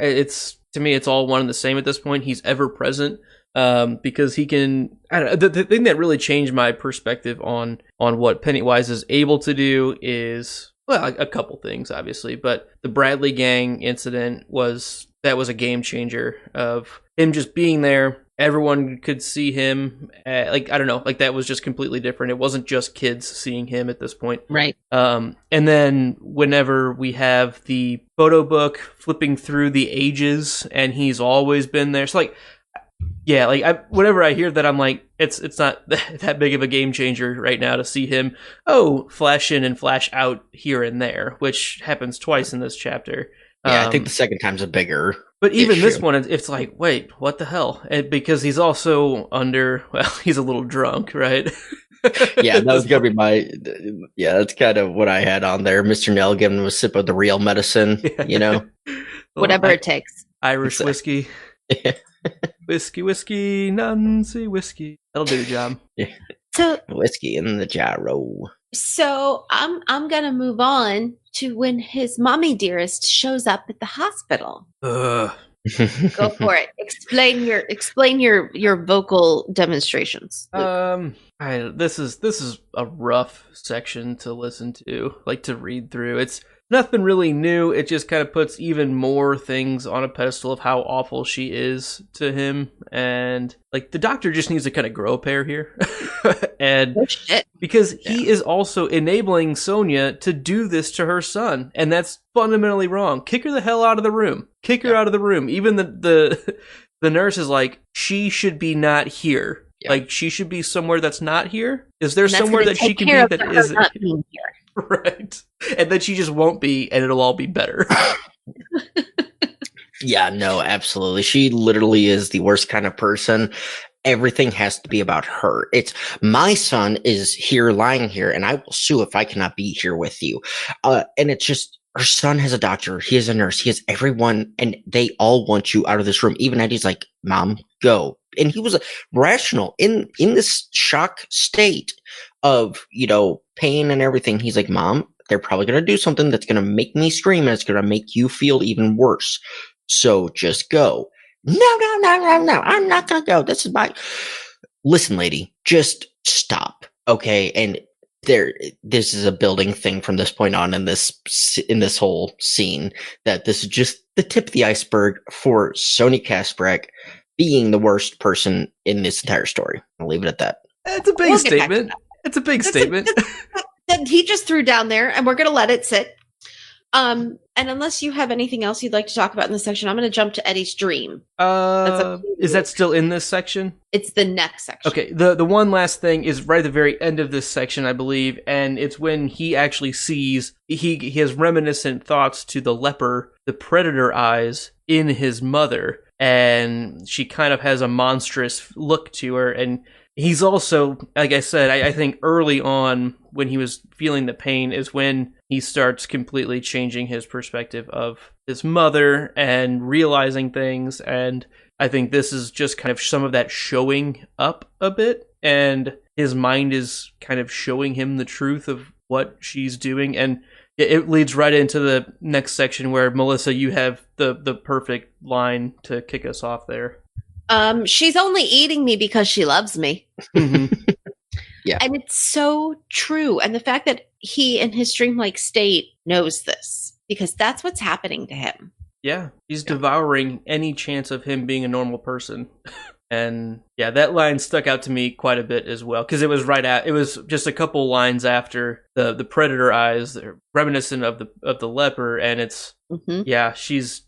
To me, it's all one and the same at this point. He's ever present, because he can. I don't know, the thing that really changed my perspective on what Pennywise is able to do is, well, a couple things, obviously, but the Bradley gang incident was a game changer of him just being there. Everyone could see him. I don't know, like that was just completely different. It wasn't just kids seeing him at this point. Right. And then whenever we have the photo book flipping through the ages and he's always been there. So whenever I hear that, I'm like, it's not that big of a game changer right now to see him, flash in and flash out here and there, which happens twice in this chapter. Yeah, I think the second time's a bigger. But even issue. this one, it's like, wait, what the hell? Because he's also he's a little drunk, right? Yeah, that was going to be that's kind of what I had on there. Mr. Nell giving him a sip of the real medicine, Whatever it takes. Irish whiskey. Whiskey, Nancy whiskey. That'll do the job. Yeah. So whiskey in the gyro. So I'm gonna move on to when his mommy dearest shows up at the hospital. Go for it. Explain your vocal demonstrations. This is a rough section to listen to, like to read through. It's nothing really new. It just kind of puts even more things on a pedestal of how awful she is to him. And like the doctor just needs to kind of grow a pair here. And because he is also enabling Sonia to do this to her son. And that's fundamentally wrong. Kick her the hell out of the room. Kick her out of the room. Even the nurse is like, she should be not here. Yeah. Like she should be somewhere that's not here. Is there somewhere that she can be that isn't here? Right. And then she just won't be, and it'll all be better. Yeah, no, absolutely. She literally is the worst kind of person. Everything has to be about her. It's my son is here lying here, and I will sue if I cannot be here with you. And it's just her son has a doctor. He has a nurse. He has everyone, and they all want you out of this room. Even Eddie's like, Mom, go. And he was rational in this shock state of, pain and everything. He's like, Mom, they're probably going to do something that's going to make me scream and it's going to make you feel even worse. So just go. No. I'm not going to go. This is listen, lady, just stop. Okay. And this is a building thing from this point on in this whole scene, that this is just the tip of the iceberg for Sonia Casbrek being the worst person in this entire story. I'll leave it at that. It's a big statement. It's a big statement. That he just threw down there, and we're going to let it sit. And unless you have anything else you'd like to talk about in this section, I'm going to jump to Eddie's dream. Is that still in this section? It's the next section. Okay, the one last thing is right at the very end of this section, I believe, and it's when he actually sees, he has reminiscent thoughts to the leper, the predator eyes in his mother, and she kind of has a monstrous look to her, and he's also, like I said, I think early on when he was feeling the pain is when he starts completely changing his perspective of his mother and realizing things. And I think this is just kind of some of that showing up a bit. And his mind is kind of showing him the truth of what she's doing. And it leads right into the next section where, Melissa, you have the perfect line to kick us off there. She's only eating me because she loves me. Mm-hmm. Yeah. And it's so true. And the fact that he in his dreamlike state knows this, because that's what's happening to him. Yeah. He's devouring any chance of him being a normal person. And yeah, that line stuck out to me quite a bit as well, because it was just a couple lines after the predator eyes, they're reminiscent of the leper, and it's yeah, she's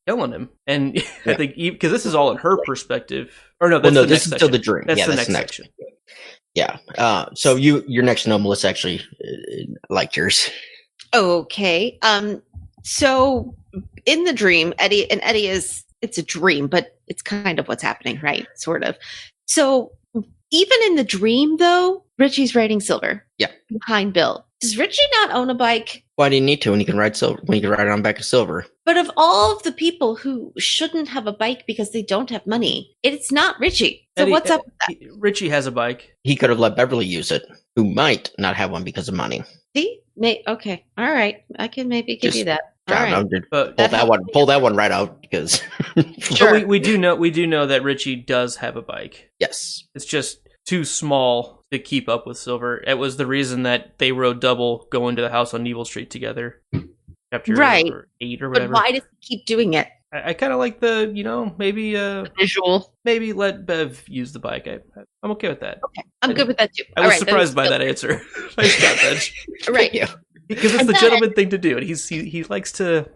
killing him, and I think because this is all in her perspective, or no, this is still the dream. That's yeah, the that's next section. Yeah. So your next note, Melissa, actually liked yours. Okay. So in the dream, Eddie it's a dream, but it's kind of what's happening, right? Sort of. So even in the dream, though, Richie's riding Silver. Yeah. Behind Bill. Does Richie not own a bike? Why do you need to when you can ride Silver? When you can ride on back of Silver? But of all of the people who shouldn't have a bike because they don't have money, it's not Richie. So what's up with that? Richie has a bike. He could have let Beverly use it, who might not have one because of money. See? Okay. All right. I can maybe give you that. All God, right. But pull that one right out because sure. we do know that Richie does have a bike. Yes. It's just too small to keep up with Silver. It was the reason that they rode double going to the house on Neville Street together. Chapter 8 or whatever. But why does he keep doing it? I kind of like the, maybe the visual. Maybe let Bev use the bike. I'm okay with that. Okay, I'm good with that too. I was surprised by that answer. Nice job, Benj. Right. Yeah. Because it's the gentleman thing to do, and he likes to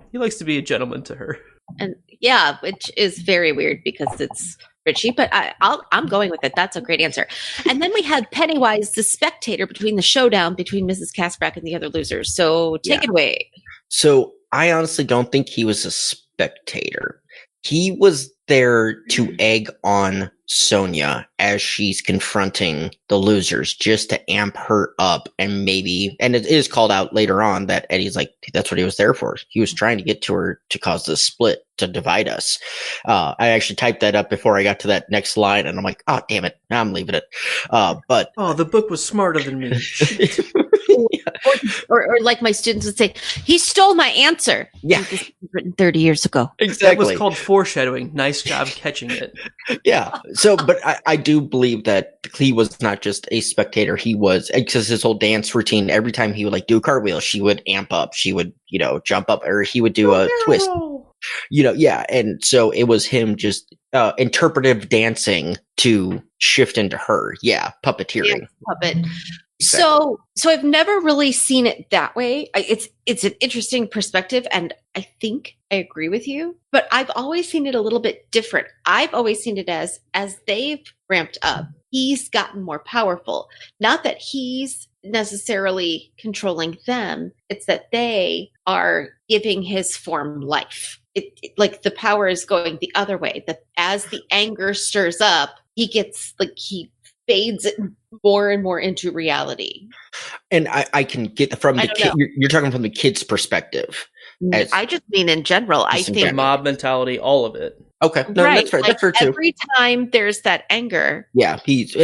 be a gentleman to her. And yeah, which is very weird because it's Richie, but I'm going with it. That's a great answer. And then we had Pennywise, the spectator between the showdown between Mrs. Casbrack and the other losers. So take it away. So I honestly don't think he was a spectator. He was there to egg on Sonia as she's confronting the losers, just to amp her up, and it is called out later on that Eddie's like, that's what he was there for. He was trying to get to her to cause this split, to divide us. I actually typed that up before I got to that next line, and I'm like, oh, damn it, I'm leaving it. But the book was smarter than me. Or like my students would say, he stole my answer. Yeah. This was written 30 years ago. Exactly. That was called foreshadowing. Nice job catching it. Yeah. So, but I do believe that he was not just a spectator. He was, because his whole dance routine, every time he would do a cartwheel, she would amp up. She would, jump up, or he would do a twist. Yeah. And so it was him just interpretive dancing to shift into her. Yeah. Puppeteering. Yeah, puppet. Exactly. So I've never really seen it that way. It's an interesting perspective, and I think I agree with you, but I've always seen it a little bit different. I've always seen it as they've ramped up, he's gotten more powerful. Not that he's necessarily controlling them. It's that they are giving his form life. Like the power is going the other way, that as the anger stirs up, he fades it more and more into reality. And I can get from the kid. You're talking from the kid's perspective. I just mean in general. I think mob mentality, all of it. Okay, no, right. That's fair. That's fair too. Every time there's that anger,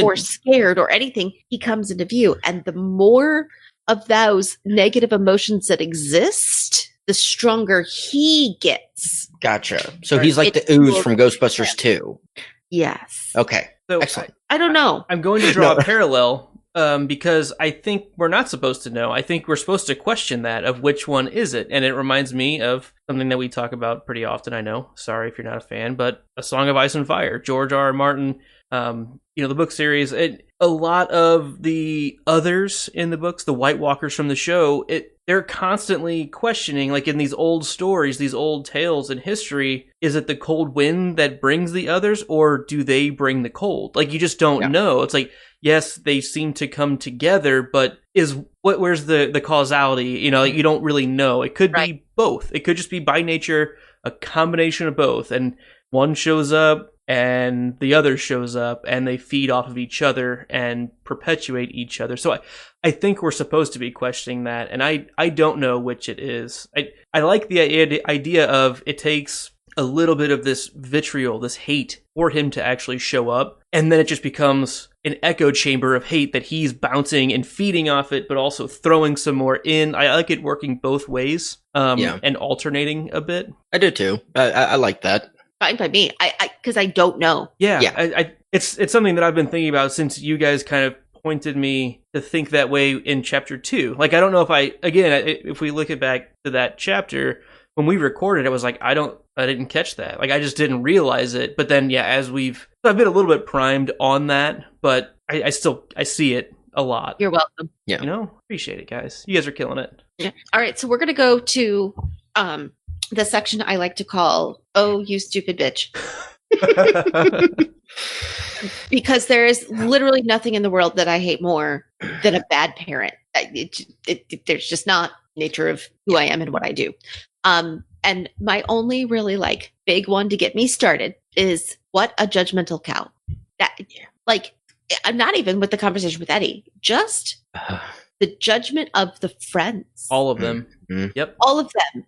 or scared or anything, he comes into view, and the more of those negative emotions that exist, the stronger he gets. Gotcha. So he's like the ooze from Ghostbusters 2. Yes. Okay. So excellent. I don't know. I'm going to draw a parallel because I think we're not supposed to know. I think we're supposed to question that of which one is it. And it reminds me of something that we talk about pretty often, I know. Sorry if you're not a fan, but A Song of Ice and Fire. George R. R. Martin, the book series. A lot of the others in the books, the White Walkers from the show, they're constantly questioning, like in these old stories, these old tales in history, is it the cold wind that brings the others, or do they bring the cold? Like, you just don't know. It's like, yes, they seem to come together, but where's the causality? You don't really know. It could be both. It could just be by nature a combination of both, and one shows up and the other shows up, and they feed off of each other and perpetuate each other. So I think we're supposed to be questioning that, and I don't know which it is. I like the idea of it takes a little bit of this vitriol, this hate, for him to actually show up, and then it just becomes an echo chamber of hate that he's bouncing and feeding off it, but also throwing some more in. I like it working both ways, and alternating a bit. I do too. I like that. Fine by me. Because I don't know. Yeah. It's something that I've been thinking about since you guys kind of pointed me to think that way in chapter 2. Like, I don't know if we look back to that chapter, when we recorded, it was like, I didn't catch that. Like, I just didn't realize it. But then, yeah, I've been a little bit primed on that, but I see it a lot. You're welcome. Yeah. Appreciate it, guys. You guys are killing it. Yeah. All right, so we're going to go to the section I like to call, "Oh, you stupid bitch." Because there is literally nothing in the world that I hate more than a bad parent. There's just not nature of who I am and what I do. And my only really big one to get me started is, what a judgmental cow. I'm not even with the conversation with Eddie, just the judgment of the friends. All of them. Mm-hmm. Yep. All of them.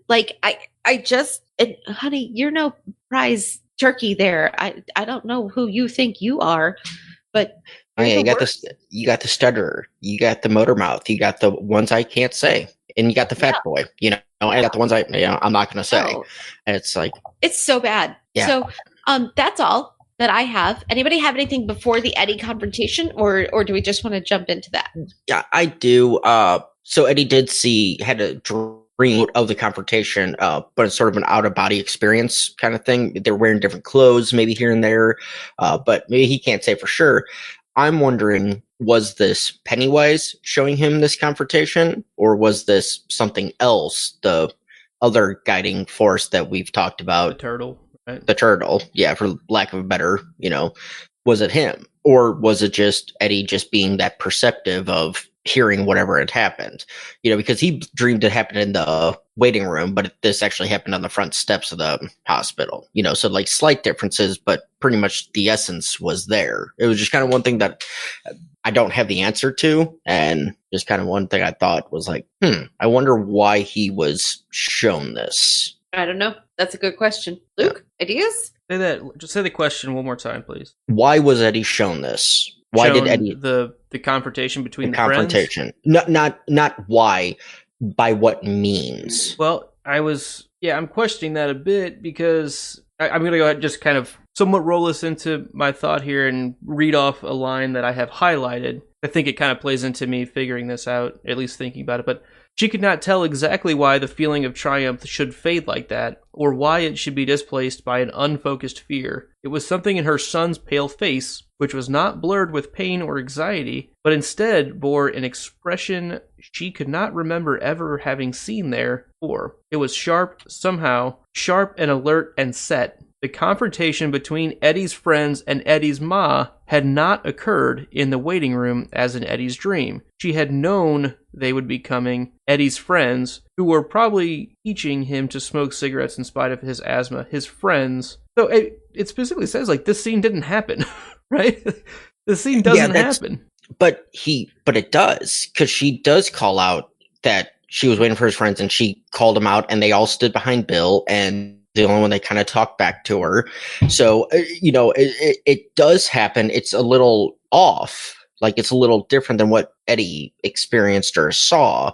Honey, you're no prize turkey there. I don't know who you think you are, but you got the stutterer, you got the motor mouth, you got the ones I can't say, and you got the fat boy, and I got the ones I'm not going to say. Oh. And it's like, it's so bad. Yeah. So that's all that I have. Anybody have anything before the Eddie confrontation, or do we just want to jump into that? Yeah, I do. So Eddie had a dream of the confrontation, but it's sort of an out-of-body experience kind of thing. They're wearing different clothes, maybe here and there, but maybe he can't say for sure. I'm wondering, was this Pennywise showing him this confrontation, or was this something else, the other guiding force that we've talked about? The turtle, right? The turtle, yeah, for lack of a better, was it him? Or was it just Eddie just being that perceptive of hearing whatever had happened? Because he dreamed it happened in the waiting room, but this actually happened on the front steps of the hospital. So slight differences, but pretty much the essence was there. It was just kind of one thing that I don't have the answer to, and just kind of one thing I thought was like, I wonder why he was shown this. I don't know. That's a good question. Luke, ideas? Just say the question one more time, please. Did Eddie shown this? Why did Eddie the confrontation between the confrontation? Friends? Not why, by what means? Well, I'm questioning that a bit, because I'm going to go ahead and just kind of somewhat roll this into my thought here and read off a line that I have highlighted. I think it kind of plays into me figuring this out, at least thinking about it. But she could not tell exactly why the feeling of triumph should fade like that, or why it should be displaced by an unfocused fear. It was something in her son's pale face, which was not blurred with pain or anxiety, but instead bore an expression she could not remember ever having seen there before. It was sharp, somehow, sharp and alert and set. The confrontation between Eddie's friends and Eddie's ma had not occurred in the waiting room as in Eddie's dream. She had known they would be coming, Eddie's friends, who were probably teaching him to smoke cigarettes in spite of his asthma. His friends. So it specifically says, this scene didn't happen, right? The scene doesn't happen. But it does, because she does call out that she was waiting for his friends, and she called him out, and they all stood behind Bill, and the only one that kind of talked back to her. So, it does happen. It's a little off. It's a little different than what Eddie experienced or saw,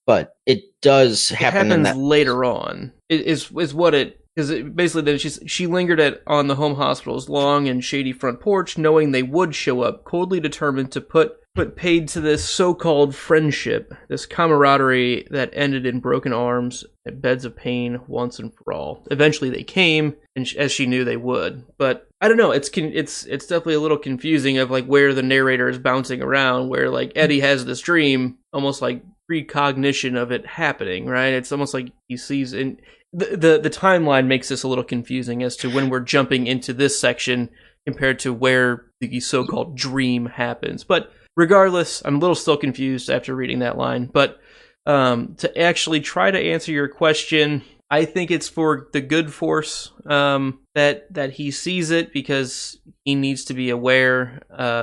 but it does happen. It happens later on. Is what it, because basically then she lingered on the home hospital's long and shady front porch, knowing they would show up, coldly determined to put paid to this so-called friendship, this camaraderie that ended in broken arms and beds of pain once and for all. Eventually they came, and as she knew they would. But I don't know, it's definitely a little confusing of where the narrator is bouncing around, where Eddie has this dream, almost precognition of it happening, right? It's almost like he sees, and the timeline makes this a little confusing as to when we're jumping into this section compared to where the so-called dream happens. But regardless, I'm a little still confused after reading that line. But to actually try to answer your question, I think it's for the good force that he sees it, because he needs to be aware.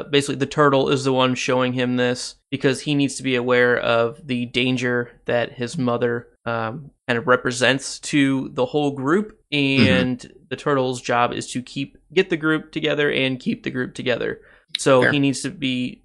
Basically, the turtle is the one showing him this, because he needs to be aware of the danger that his mother kind of represents to the whole group. And the turtle's job is to get the group together and keep the group together. So Eddie needs to be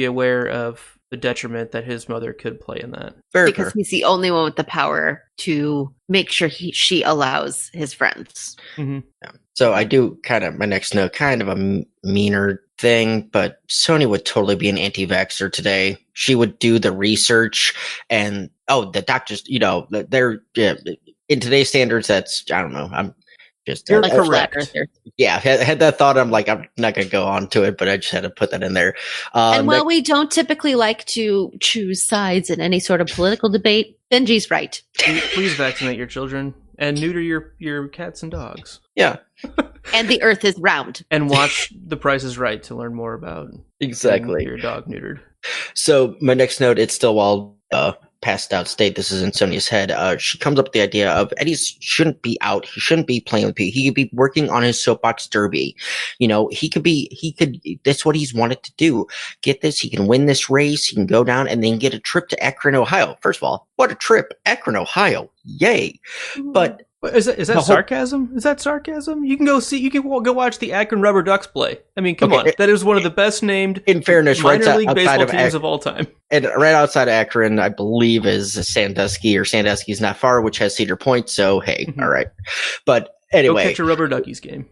aware of the detriment that his mother could play in that. Because he's the only one with the power to make sure she allows his friends. Mm-hmm. Yeah. So I do my next note, kind of a meaner thing, but Sony would totally be an anti-vaxxer today. She would do the research, and the doctors, in today's standards, that's, I don't know. I'm just You're Like a flat correct. earther. yeah, had that thought. I'm like, I'm not gonna go on to it, but I just had to put that in there. And while we don't typically like to choose sides in any sort of political debate, Benji's right. Please vaccinate your children and neuter your cats and dogs. Yeah, And the earth is round. And watch The Price is Right to learn more about exactly. your dog neutered. So my next note, it's still while passed out state. This is in Sonia's head. She comes up with the idea of Eddie shouldn't be out. He shouldn't be playing with people. He could be working on his soapbox derby. You know, he could. That's what he's wanted to do. Get this. He can win this race. He can go down and then get a trip to Akron, Ohio. First of all, what a trip. Akron, Ohio. Yay. But Is that sarcasm? Is that sarcasm? You can go watch the Akron Rubber Ducks play. I mean, come on. That is one of the best named in fairness, minor league outside baseball of teams of all time. And right outside of Akron, I believe, is Sandusky, or Sandusky's not far, which has Cedar Point. So, hey, all right. But anyway. Go catch a Rubber Duckies game.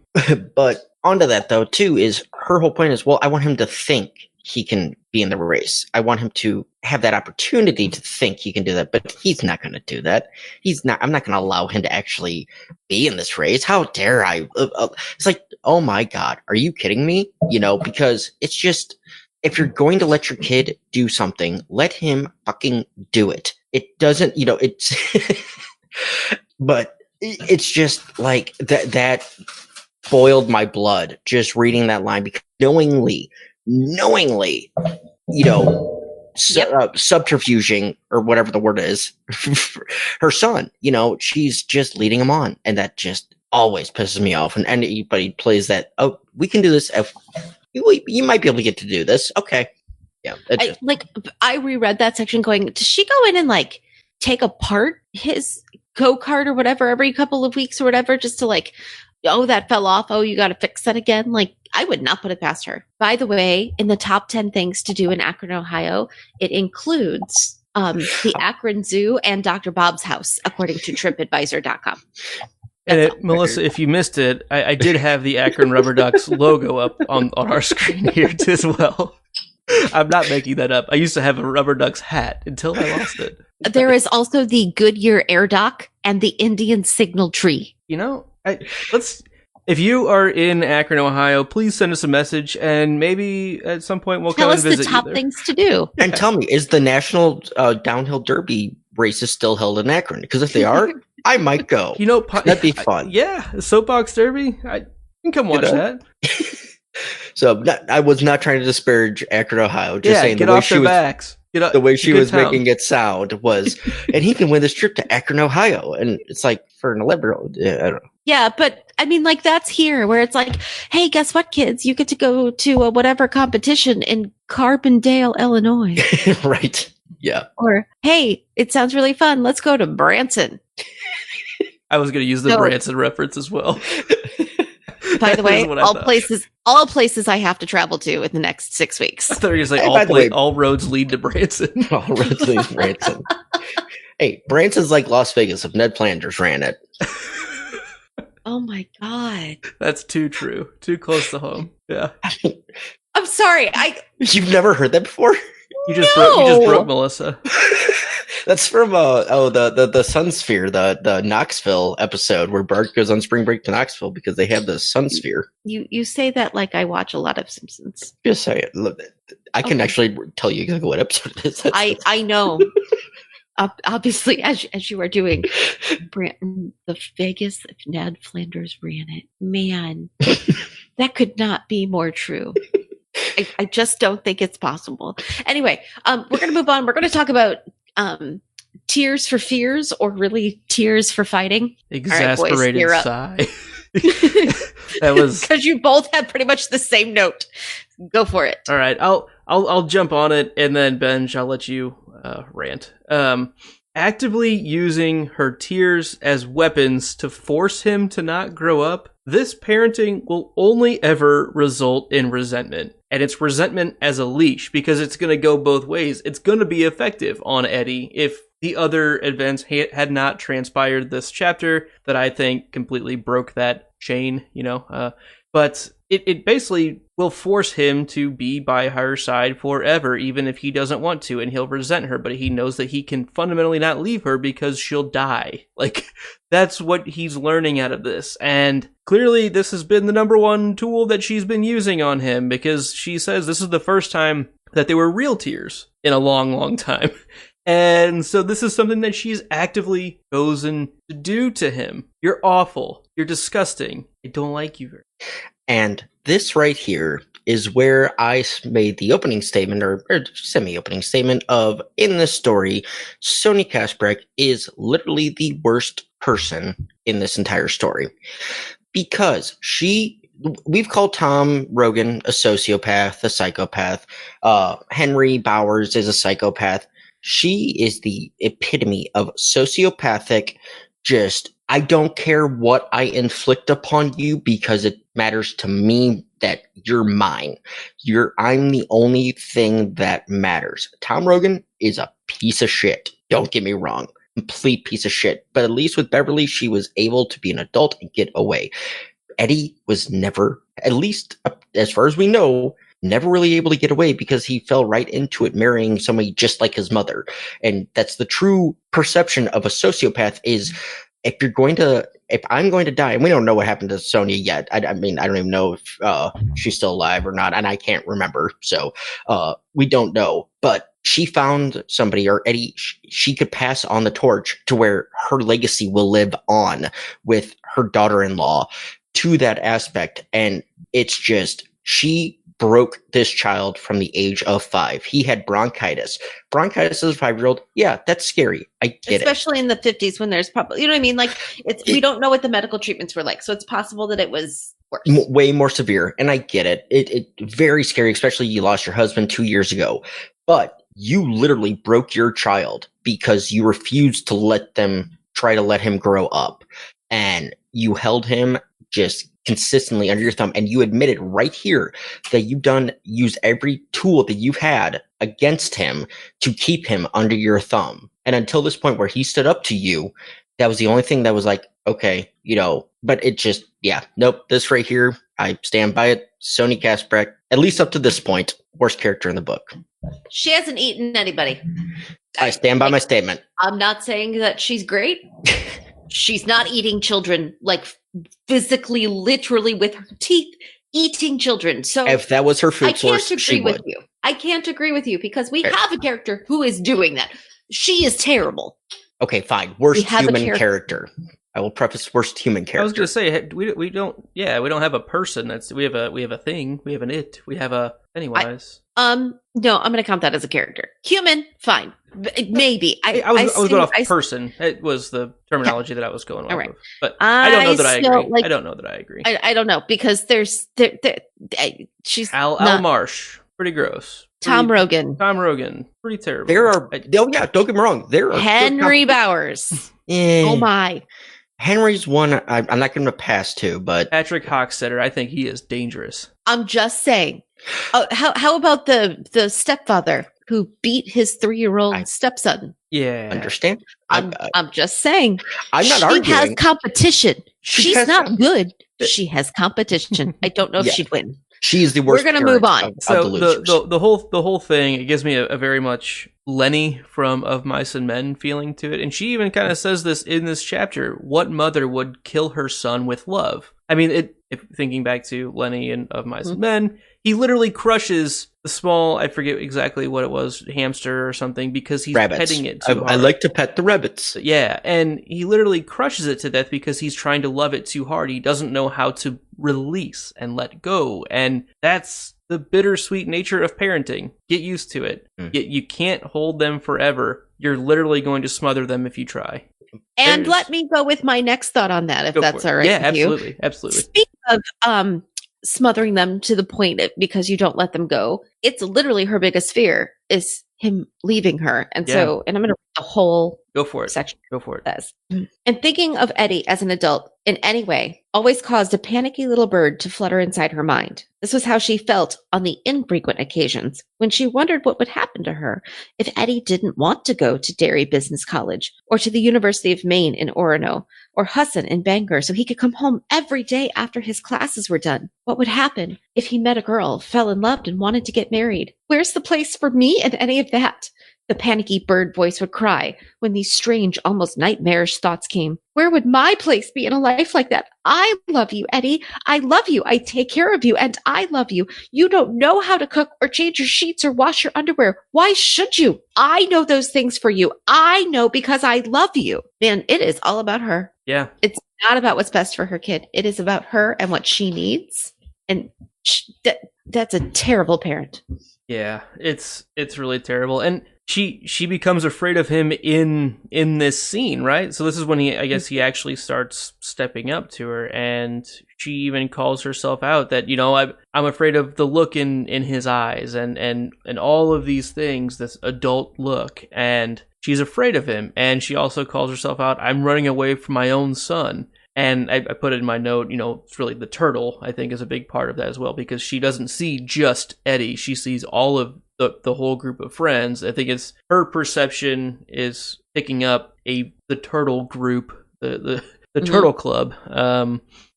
But onto that, though, too, is her whole point is, well, I want him to think he can be in the race. I want him to have that opportunity to think he can do that, but he's not going to do that. I'm not going to allow him to actually be in this race. How dare I? It's like, oh my God, are you kidding me? You know, because it's just, if you're going to let your kid do something, let him fucking do it. It doesn't, you know, it's, but it's just like that boiled my blood just reading that line, because knowingly, you know, subterfuging, or whatever the word is, her son, you know, she's just leading him on. And that just always pisses me off. And anybody plays that, oh, we can do this. You might be able to get to do this. Okay. Yeah. I reread that section going, does she go in and like take apart his go-kart or whatever every couple of weeks or whatever, just to like, oh, that fell off. Oh, you got to fix that again. Like, I would not put it past her. By the way, in the top 10 things to do in Akron, Ohio, it includes the Akron Zoo and Dr. Bob's house, according to TripAdvisor.com. And Melissa, if you missed it, I did have the Akron Rubber Ducks logo up on our screen here as well. I'm not making that up. I used to have a Rubber Ducks hat until I lost it. There is also the Goodyear Air Dock and the Indian Signal Tree. You know, if you are in Akron, Ohio, please send us a message, and maybe at some point we'll come and visit you. Tell us the top things to do. And tell me, is the National Downhill Derby races still held in Akron? Because if they are, I might go. You know, that'd be fun. Yeah, the Soapbox Derby. I can come watch that. So I was not trying to disparage Akron, Ohio. Just saying get off their backs. The way she was making it sound was, and he can win this trip to Akron, Ohio. And it's like, for an 11-year-old, I don't know. Yeah, but I mean, like, that's here where it's like, hey, guess what, kids? You get to go to a whatever competition in Carbondale, Illinois. Right. Yeah. Or, hey, it sounds really fun. Let's go to Branson. I was going to use the Branson reference as well. By the way, all places I have to travel to in the next 6 weeks. I thought you were going to say all roads lead to Branson. All roads lead to Branson. Hey, Branson's like Las Vegas if Ned Flanders ran it. Oh my God. That's too true. Too close to home. Yeah. I'm sorry. You've never heard that before? You just broke Melissa. That's from the Sun Sphere, the Knoxville episode where Bart goes on spring break to Knoxville because they have the Sun Sphere. You say that like I watch a lot of Simpsons. Just say it. Look, I can actually tell you exactly what episode it is. I know. Obviously, as you are doing, the Vegas, if Ned Flanders ran it, man, that could not be more true. I just don't think it's possible. Anyway, we're going to move on. We're going to talk about tears for fears, or really tears for fighting. Exasperated right, boys, sigh. That was because you both had pretty much the same note. Go for it. All right, I'll jump on it, and then Benj, I'll let you rant. Actively using her tears as weapons to force him to not grow up. This parenting will only ever result in resentment. And it's resentment as a leash, because it's going to go both ways. It's going to be effective on Eddie if the other events had not transpired this chapter that I think completely broke that chain, you know. But it basically will force him to be by her side forever, even if he doesn't want to, and he'll resent her, but he knows that he can fundamentally not leave her because she'll die. Like, that's what he's learning out of this. And clearly this has been the number one tool that she's been using on him, because she says this is the first time that they were real tears in a long, long time. And so this is something that she's actively chosen to do to him. You're awful. You're disgusting. I don't like you very much. And this right here is where I made the opening statement, or semi-opening statement of, in this story, Sonia Kasprek is literally the worst person in this entire story. Because we've called Tom Rogan a sociopath, a psychopath. Henry Bowers is a psychopath. She is the epitome of sociopathic, just, I don't care what I inflict upon you because it matters to me that you're mine. I'm the only thing that matters. Tom Rogan is a piece of shit. Don't get me wrong. Complete piece of shit. But at least with Beverly, she was able to be an adult and get away. Eddie was never, at least as far as we know, never really able to get away because he fell right into it, marrying somebody just like his mother. And that's the true perception of a sociopath is, if I'm going to die, and we don't know what happened to Sonia yet. I mean, I don't even know if she's still alive or not, and I can't remember. So we don't know. But she found somebody, or Eddie, she could pass on the torch to where her legacy will live on with her daughter-in-law to that aspect. And it's just, she broke this child from the age of 5. He had bronchitis. Bronchitis as a 5-year-old, yeah, that's scary. I get it. Especially in the 50s when there's probably, you know what I mean? Like, we don't know what the medical treatments were like, so it's possible that it was worse. Way more severe, and I get it. It very scary, especially you lost your husband 2 years ago. But you literally broke your child because you refused to let him grow up. And you held him just consistently under your thumb, and you admitted right here that used every tool that you've had against him to keep him under your thumb. And until this point where he stood up to you, that was the only thing that was like, okay, but it just, yeah, nope, this right here, I stand by it. Sonia Kasprek, at least up to this point, worst character in the book. She hasn't eaten anybody. I stand by my statement. I'm not saying that she's great. She's not eating children, like physically, literally with her teeth, eating children. So if that was her food source, she would. I can't agree with you because we have a character who is doing that. She is terrible. Okay, fine. Worst human character. I will preface worst human character. I was going to say we don't have a person. We have a thing. We have an it. We have a Pennywise. No, I'm going to count that as a character. Human, fine. Maybe. I was going off person. It was the terminology that I was going off right. of. But I don't know that I agree. I don't know that I agree. I don't know because she's Al Marsh. Pretty gross. Tom Rogan. Pretty terrible. Don't get me wrong. There are Henry Bowers. Oh my. Henry's one I'm not going to pass to, but Patrick Hockstetter, I think he is dangerous. I'm just saying. How about the stepfather who beat his 3-year-old stepson? Yeah, understand. I'm just saying. I'm not arguing. She has competition. She's not good. She has competition. I don't know if she'd win. She's the worst. We're going to move on. So the whole thing, it gives me a very much Lenny from Of Mice and Men feeling to it, and she even kind of says this in this chapter. What mother would kill her son with love? I mean, thinking back to Lenny and Of Mice and Men, he literally crushes the small, I forget exactly what it was, hamster or something, because he's petting it too hard. I like to pet the rabbits. Yeah, and he literally crushes it to death because he's trying to love it too hard. He doesn't know how to release and let go, and that's the bittersweet nature of parenting. Get used to it. You can't hold them forever. You're literally going to smother them if you try. And let me go with my next thought on that, if that's all right. Yeah, with absolutely. You. Absolutely. Speaking of smothering them to the point because you don't let them go, it's literally her biggest fear is him leaving her. And Yeah. so, and I'm going to read the whole Go for it. section. Go for it. Says, and thinking of Eddie as an adult in any way always caused a panicky little bird to flutter inside her mind. This was how she felt on the infrequent occasions when she wondered what would happen to her if Eddie didn't want to go to Derry Business College or to the University of Maine in Orono or Husson in Bangor so he could come home every day after his classes were done. What would happen if he met a girl, fell in love, and wanted to get married? Where's the place for me in any of that? The panicky bird voice would cry when these strange, almost nightmarish thoughts came. Where would my place be in a life like that? I love you, Eddie. I love you. I take care of you, and I love you. You don't know how to cook or change your sheets or wash your underwear. Why should you? I know those things for you. I know because I love you. Man, it is all about her. Yeah. It's not about what's best for her kid. It is about her and what she needs. And that's a terrible parent. Yeah, it's really terrible. And she becomes afraid of him in this scene, right? So this is when he actually starts stepping up to her, and she even calls herself out that, I'm afraid of the look in his eyes and all of these things, this adult look, and she's afraid of him. And she also calls herself out, I'm running away from my own son. And I put it in my note, it's really the turtle, I think, is a big part of that as well, because she doesn't see just Eddie. She sees all of the whole group of friends. I think it's her perception is picking up the turtle group, the turtle club,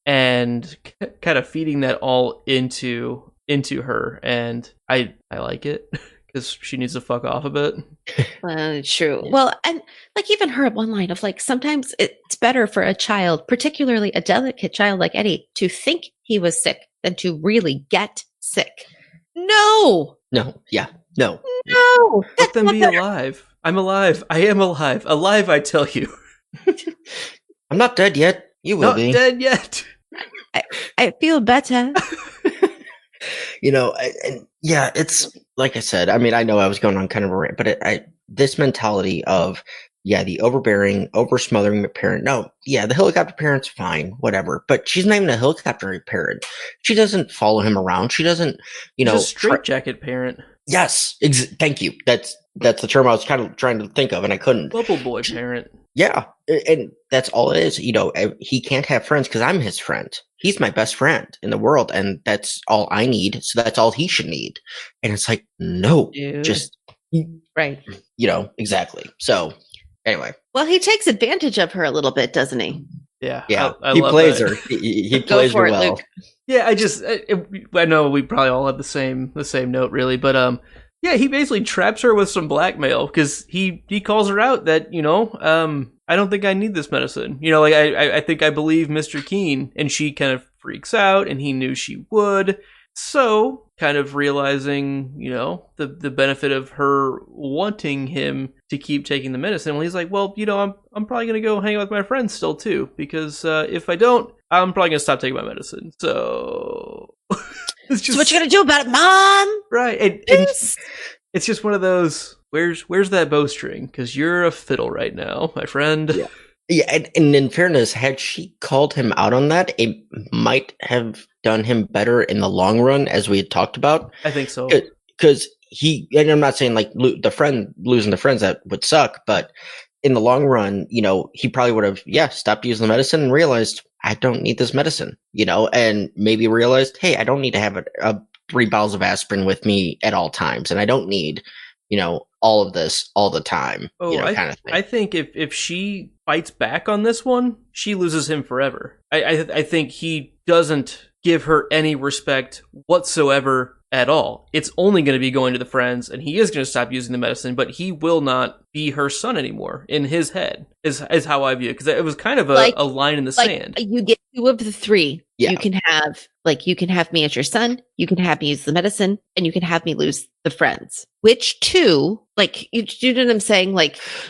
and kind of feeding that all into her. And I like it. Because she needs to fuck off a bit. True. Well, and like even her one line of like, sometimes it's better for a child, particularly a delicate child like Eddie, to think he was sick than to really get sick. No. Yeah. No. Let them be alive. I'm alive. I am alive. Alive, I tell you. I'm not dead yet. You will not be. Dead yet. I feel better. Yeah, it's like I said. I mean, I know I was going on kind of a rant, but this mentality of the overbearing, over smothering parent. No, the helicopter parent's fine, whatever. But she's not even a helicopter parent. She doesn't follow him around. She doesn't, She's a straitjacket parent. Yes, thank you. That's the term I was kind of trying to think of, and I couldn't. Bubble boy parent. Yeah, and that's all it is. He can't have friends because I'm his friend. He's my best friend in the world, and that's all I need. So that's all he should need. And it's like, no, Dude. just right. Exactly. So anyway, well, he takes advantage of her a little bit, doesn't he? Yeah, I he love plays that. her. He plays her well. Luke. Yeah, I know we probably all have the same note, really, but he basically traps her with some blackmail because he calls her out that I don't think I need this medicine. I think I believe Mr. Keene, and she kind of freaks out, and he knew she would. So, kind of realizing, the benefit of her wanting him to keep taking the medicine. Well, he's like, well, I'm probably going to go hang out with my friends still, too. Because if I don't, I'm probably going to stop taking my medicine. So... it's just, so what you going to do about it, Mom? Right. And it's just one of those, where's that bowstring? Because you're a fiddle right now, my friend. Yeah, and in fairness, had she called him out on that, it might have done him better in the long run, as we had talked about. I think so. Because and I'm not saying like losing the friends, that would suck, but in the long run, he probably would have, stopped using the medicine and realized, I don't need this medicine, and maybe realized, hey, I don't need to have 3 bottles of aspirin with me at all times, and I don't need, all of this all the time, kind of thing. I think if she fights back on this one, she loses him forever. I think he doesn't give her any respect whatsoever at all. It's only going to be going to the friends, and he is going to stop using the medicine, but he will not be her son anymore in his head, is how I view it. Because it was kind of a line in the sand. You get 2 of the 3. Yeah. You can have me as your son, you can have me use the medicine, and you can have me lose the friends. Which 2, you know what I'm saying?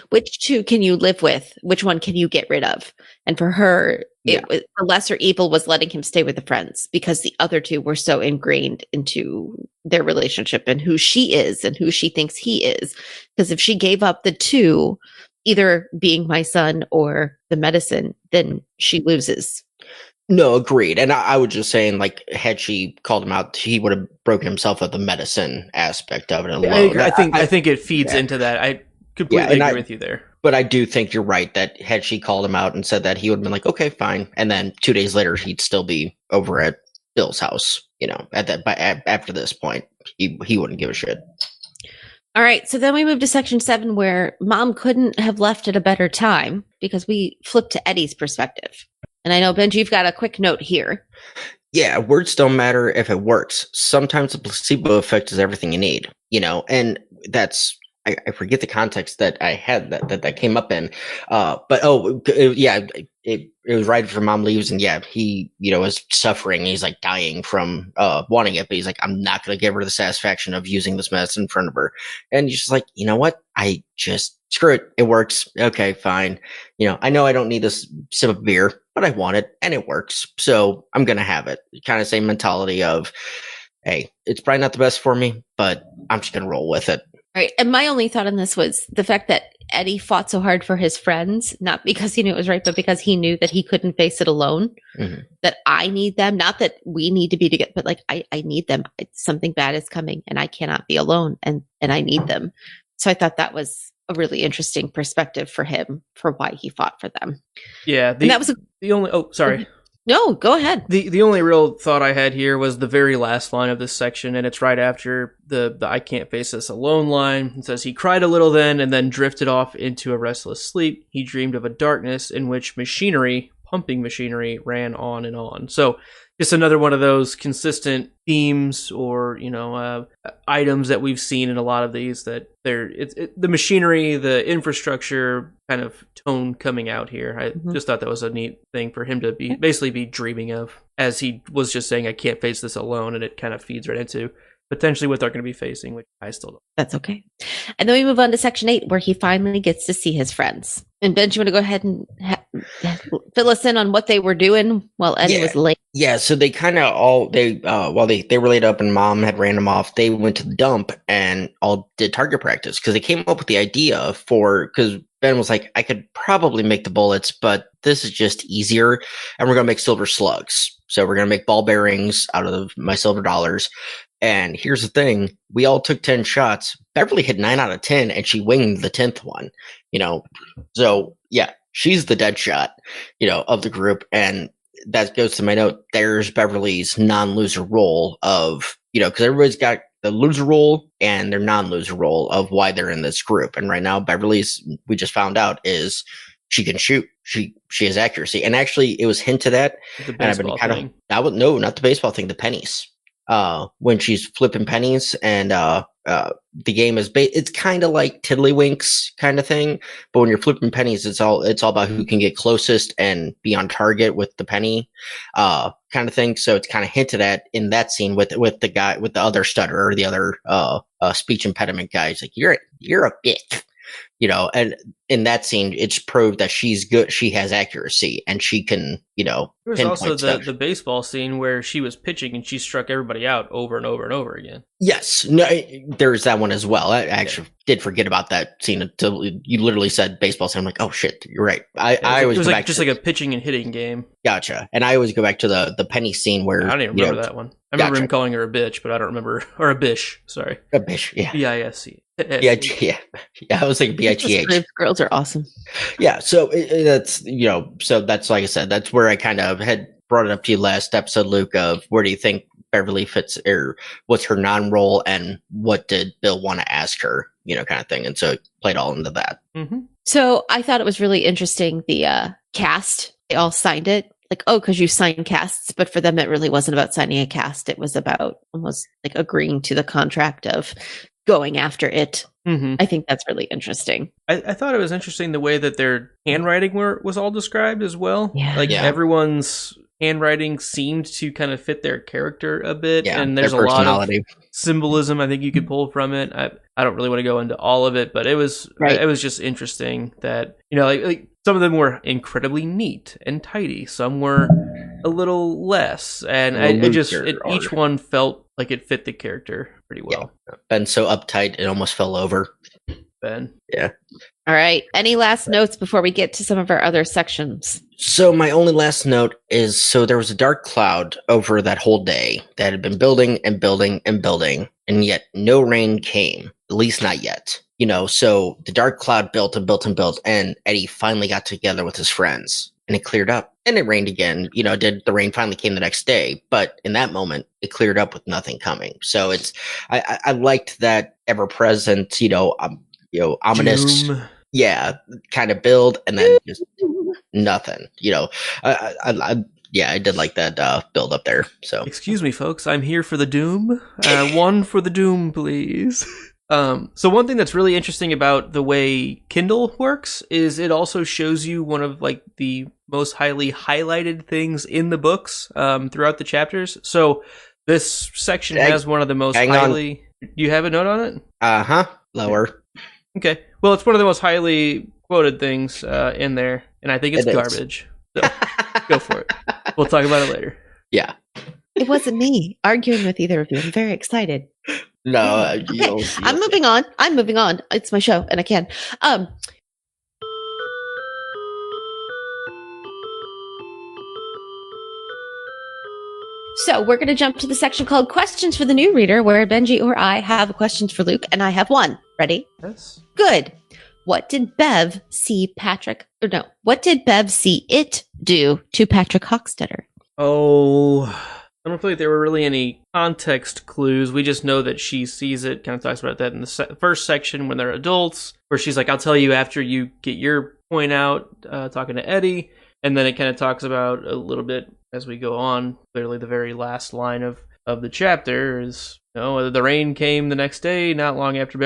Which 2 can you live with? Which one can you get rid of? And for her, the lesser evil was letting him stay with the friends because the other 2 were so ingrained into their relationship and who she is and who she thinks he is. Because if she gave up the 2, either being my son or the medicine, then she loses. No, agreed. And I was just saying, like, had she called him out, he would have broken himself of the medicine aspect of it alone. I think it feeds into that. I completely agree with you there. But I do think you're right that had she called him out and said that, he would have been like, okay, fine. And then 2 days later, he'd still be over at Bill's house. After this point, he wouldn't give a shit. All right, so then we move to section 7, where Mom couldn't have left at a better time, because we flip to Eddie's perspective. And I know, Benji, you've got a quick note here. Yeah, words don't matter if it works. Sometimes the placebo effect is everything you need, and that's, I forget the context that I had that came up in. It was right after Mom leaves, and he, is suffering. He's like dying from wanting it, but he's like, I'm not going to give her the satisfaction of using this medicine in front of her. And he's just like, you know what? I just, screw it. It works. Okay, fine. I know I don't need this sip of beer, but I want it, and it works. So I'm going to have it. Kind of same mentality of, hey, it's probably not the best for me, but I'm just going to roll with it. Right. And my only thought on this was the fact that Eddie fought so hard for his friends, not because he knew it was right, but because he knew that he couldn't face it alone, that I need them, not that we need to be together, but like, I need them. Something bad is coming and I cannot be alone, and I need them. So I thought that was a really interesting perspective for him, for why he fought for them. Yeah. That was the only, sorry. No, go ahead. The only real thought I had here was the very last line of this section, and it's right after the I can't face this alone line. It says, he cried a little then, and then drifted off into a restless sleep. He dreamed of a darkness in which pumping machinery, ran on and on. So just another one of those consistent themes or, items that we've seen in a lot of these, that the machinery, the infrastructure kind of tone coming out here. I just thought that was a neat thing for him to be dreaming of, as he was just saying, I can't face this alone. And it kind of feeds right into potentially what they're going to be facing, which I still don't. That's okay. And then we move on to section 8, where he finally gets to see his friends. And Ben, you want to go ahead and fill us in on what they were doing while Eddie was late? Yeah, so they kind of all, they were laid up and Mom had ran them off. They went to the dump and all did target practice, because they came up with the idea because Ben was like, I could probably make the bullets, but this is just easier. And we're going to make silver slugs. So we're going to make ball bearings out of my silver dollars. And here's the thing. We all took 10 shots. Beverly hit 9 out of 10, and she winged the 10th one, So, yeah, she's the dead shot, of the group. And that goes to my note. There's Beverly's non-loser role of, because everybody's got the loser role and their non-loser role of why they're in this group. And right now, Beverly's, we just found out, is she can shoot. She has accuracy. And actually, it was hinted at. The baseball thing. No, not the baseball thing, the pennies. When she's flipping pennies, and the game is it's kind of like tiddlywinks kind of thing, but when you're flipping pennies, it's all about who can get closest and be on target with the penny, kind of thing. So it's kind of hinted at in that scene with the guy, with the other stutterer, the other speech impediment guy. He's like, you're a bitch. And in that scene, it's proved that she's good. She has accuracy, and she can, There was also the baseball scene where she was pitching and she struck everybody out over and over and over again. Yes, no, there's that one as well. I actually did forget about that scene until you literally said baseball scene. I'm like, oh shit, you're right. I always it was go like back just like a pitching and hitting game. Gotcha. And I always go back to the penny scene where I don't even remember that one. I remember him calling her a bitch, but I don't remember, or a bish. Sorry, a bish. Yeah, B-I-S-C. Yeah. I was thinking B-I-T-H. Girls are awesome. Yeah, so that's so that's, like I said, that's where I kind of had brought it up to you last episode, Luke, of where do you think Beverly fits, or what's her non-role, and what did Bill want to ask her, kind of thing. And so it played all into that. So I thought it was really interesting, the cast, they all signed it. Like, because you sign casts, but for them, it really wasn't about signing a cast. It was about almost like agreeing to the contract of going after it. I think that's really interesting. I thought it was interesting the way that their handwriting was all described as well. Yeah. Everyone's handwriting seemed to kind of fit their character a bit. Yeah, and there's a lot of symbolism I think you could pull from it. I don't really want to go into all of it, but it was just interesting that, like some of them were incredibly neat and tidy. Some were a little less. And each one felt like it fit the character pretty well. Yeah. Ben's so uptight, it almost fell over. Ben. Yeah. All right. Any last notes before we get to some of our other sections? So my only last note is, so there was a dark cloud over that whole day that had been building and building and building, and yet no rain came, at least not yet. So the dark cloud built and built and built, and Eddie finally got together with his friends, and it cleared up, and it rained again. The rain finally came the next day, but in that moment, it cleared up with nothing coming. So I liked that ever present, ominous, Doom. kind of build, and then just nothing. I did like that build up there. So Excuse me, folks. I'm here for the Doom. One for the Doom, please. So one thing that's really interesting about the way Kindle works is it also shows you one of like the most highly highlighted things in the books throughout the chapters. So this section has one of the most highly. Do you have a note on it? Lower. Okay. Well, it's one of the most highly quoted things in there, and I think it's garbage. So go for it. We'll talk about it later. Yeah. It wasn't me arguing with either of you. I'm very excited. No, okay. I'm moving on. It's my show, and I can. So we're going to jump to the section called Questions for the New Reader, where Benji or I have questions for Luke, and I have one. Ready? Yes. Good. What did Bev see what did Bev see it do to Patrick Hockstetter? Oh, I don't feel like there were really any context clues. We just know that she sees it, kind of talks about that in the first section when they're adults, where she's like, I'll tell you after you get your point out, talking to Eddie. And then it kind of talks about a little bit as we go on. Clearly the very last line of the chapter is, the rain came the next day, not long after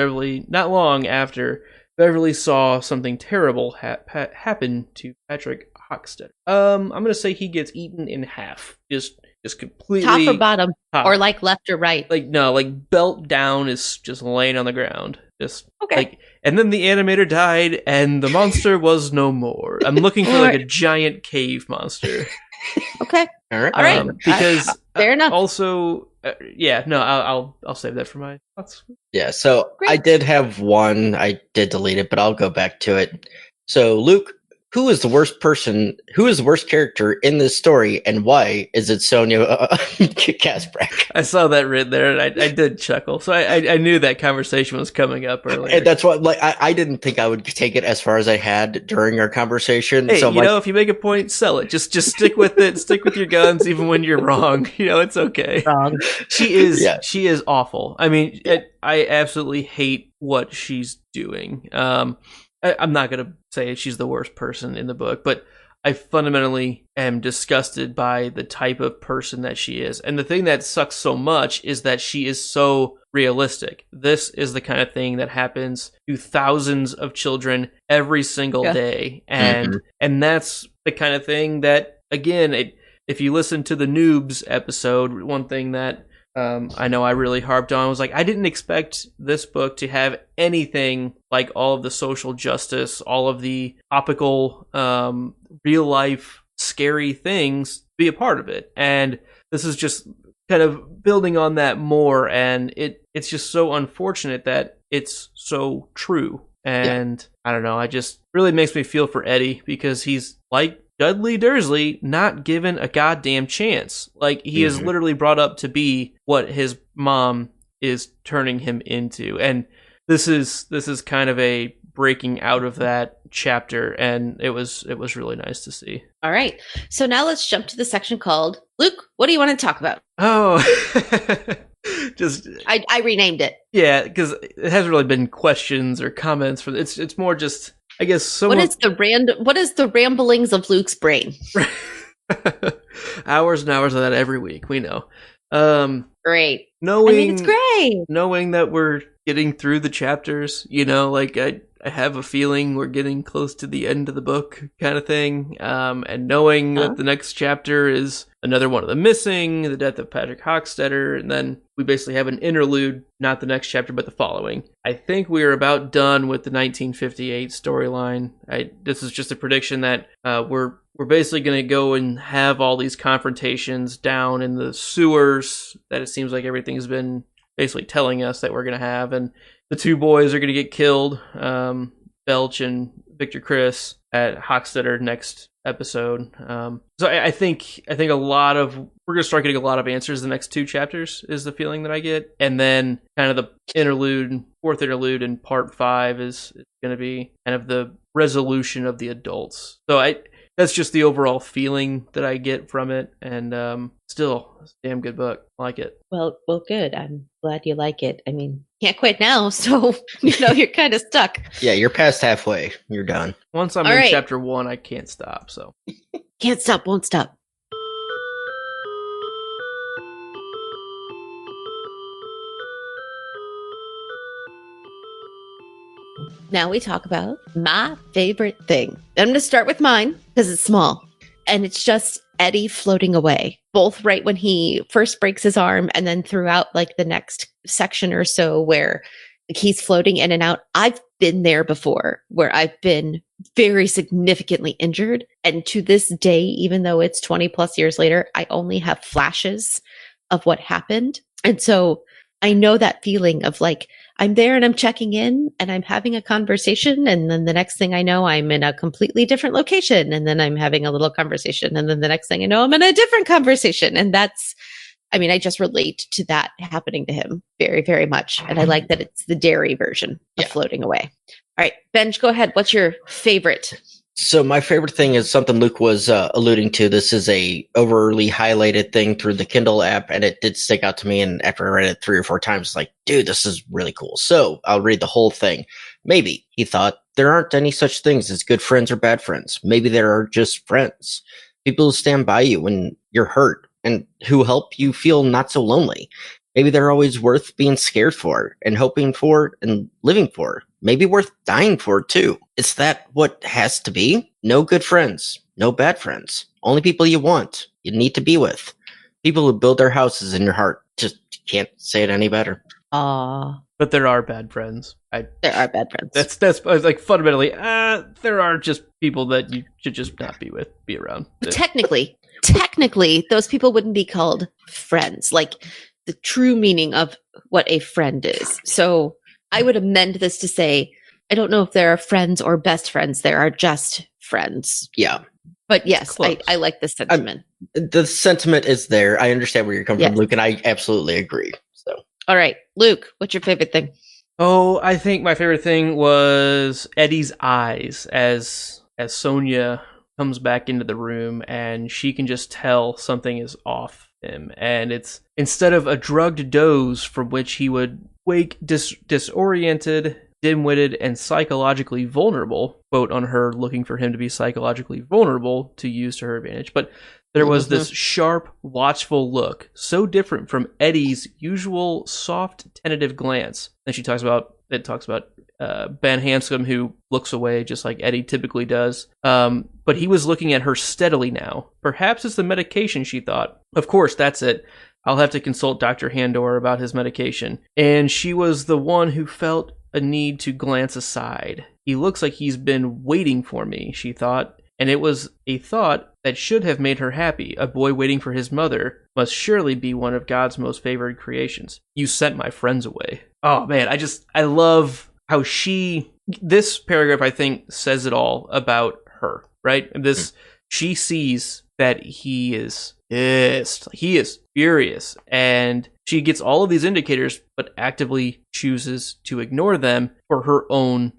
Beverly saw something terrible happen to Patrick Hockstetter. I'm going to say he gets eaten in half. Just completely. Top or bottom? Top. Or like left or right? Like belt down is just laying on the ground. Just okay. And then the animator died and the monster was no more. I'm looking for like a giant cave monster. Okay. All right. All right. Because fair enough. Also, I'll save that for my thoughts. Yeah. So great. I did have one. I did delete it, but I'll go back to it. So Luke, who is the worst character in this story, and why is it Sonia Kasprak? I saw that written there, and I did chuckle. So I knew that conversation was coming up earlier. And that's what, I didn't think I would take it as far as I had during our conversation. Hey, so if you make a point, sell it. Just stick with it. Stick with your guns, even when you're wrong. It's okay. Wrong. She is awful. I mean, I absolutely hate what she's doing. I'm not going to say she's the worst person in the book, but I fundamentally am disgusted by the type of person that she is. And the thing that sucks so much is that she is so realistic. This is the kind of thing that happens to thousands of children every single day. And that's the kind of thing that, again, if you listen to the Noobs episode, one thing that I know I really harped on was like, I didn't expect this book to have anything like all of the social justice, all of the topical, real life, scary things be a part of it. And this is just kind of building on that more. And it's just so unfortunate that it's so true. And I don't know, I just really makes me feel for Eddie because he's like Dudley Dursley, not given a goddamn chance. Like, he is literally brought up to be what his mom is turning him into. And this is kind of a breaking out of that chapter, and it was really nice to see. All right. So now let's jump to the section called Luke, what do you want to talk about? Oh, I renamed it. Yeah, because it hasn't really been questions or comments for it's more just, I guess, someone. What is the ramblings of Luke's brain? Hours and hours of that every week. We know. Great. It's great. Knowing that we're getting through the chapters, I have a feeling we're getting close to the end of the book, kind of thing. And knowing that the next chapter is another one of the missing, the death of Patrick Hockstetter, and then we basically have an interlude, not the next chapter, but the following. I think we are about done with the 1958 storyline. This is just a prediction that we're basically going to go and have all these confrontations down in the sewers that it seems like everything's been basically telling us that we're going to have, and the two boys are going to get killed, Belch and Victor Chris, at Hockstetter next episode. So I think a lot of we're gonna start getting a lot of answers the next 2 chapters is the feeling that I get, and then kind of the fourth interlude in part 5 is gonna be kind of the resolution of the adults. So that's just the overall feeling that I get from it, and still, it's a damn good book. I like it. Well, good. I'm glad you like it. I mean, can't quit now, so you're kind of stuck. Yeah, you're past halfway. You're done. Once I'm in chapter 1, I can't stop. So can't stop, won't stop. Now we talk about my favorite thing. I'm going to start with mine because it's small. And it's just Eddie floating away, both right when he first breaks his arm and then throughout like the next section or so where he's floating in and out. I've been there before where I've been very significantly injured. And to this day, even though it's 20 plus years later, I only have flashes of what happened. And so I know that feeling of like, I'm there and I'm checking in and I'm having a conversation. And then the next thing I know, I'm in a completely different location. And then I'm having a little conversation. And then the next thing I know, I'm in a different conversation. And I just relate to that happening to him very, very much. And I like that it's the dairy version of floating away. All right, Benj, go ahead. What's your favorite? So my favorite thing is something Luke was alluding to. This is a overly highlighted thing through the Kindle app, and it did stick out to me. And after I read it 3 or 4 times, it's like, dude, this is really cool. So I'll read the whole thing. Maybe he thought there aren't any such things as good friends or bad friends. Maybe there are just friends, people who stand by you when you're hurt and who help you feel not so lonely. Maybe they're always worth being scared for and hoping for and living for. Maybe worth dying for too. Is that what has to be? No good friends, no bad friends. Only people you want, you need to be with. People who build their houses in your heart. Just can't say it any better. Aww. But there are bad friends. There are bad friends. That's like fundamentally, there are just people that you should just not be around. Technically, those people wouldn't be called friends. Like the true meaning of what a friend is. So I would amend this to say, I don't know if there are friends or best friends. There are just friends. Yeah. But yes, I like the sentiment. The sentiment is there. I understand where you're coming from, Luke, and I absolutely agree. So, all right, Luke, what's your favorite thing? Oh, I think my favorite thing was Eddie's eyes as Sonia comes back into the room and she can just tell something is off him. And it's instead of a drugged doze from which he would wake disoriented, dim-witted, and psychologically vulnerable, quote on her looking for him to be psychologically vulnerable to use to her advantage. But there was this sharp, watchful look, so different from Eddie's usual soft, tentative glance. Then it talks about Ben Hanscom, who looks away just like Eddie typically does. But he was looking at her steadily now. Perhaps it's the medication, she thought. Of course, that's it. I'll have to consult Dr. Handor about his medication. And she was the one who felt a need to glance aside. He looks like he's been waiting for me, she thought. And it was a thought that should have made her happy. A boy waiting for his mother must surely be one of God's most favored creations. You sent my friends away. Oh man, I love how this paragraph, I think, says it all about her, right? She sees that he is pissed. He is furious. And she gets all of these indicators, but actively chooses to ignore them for her own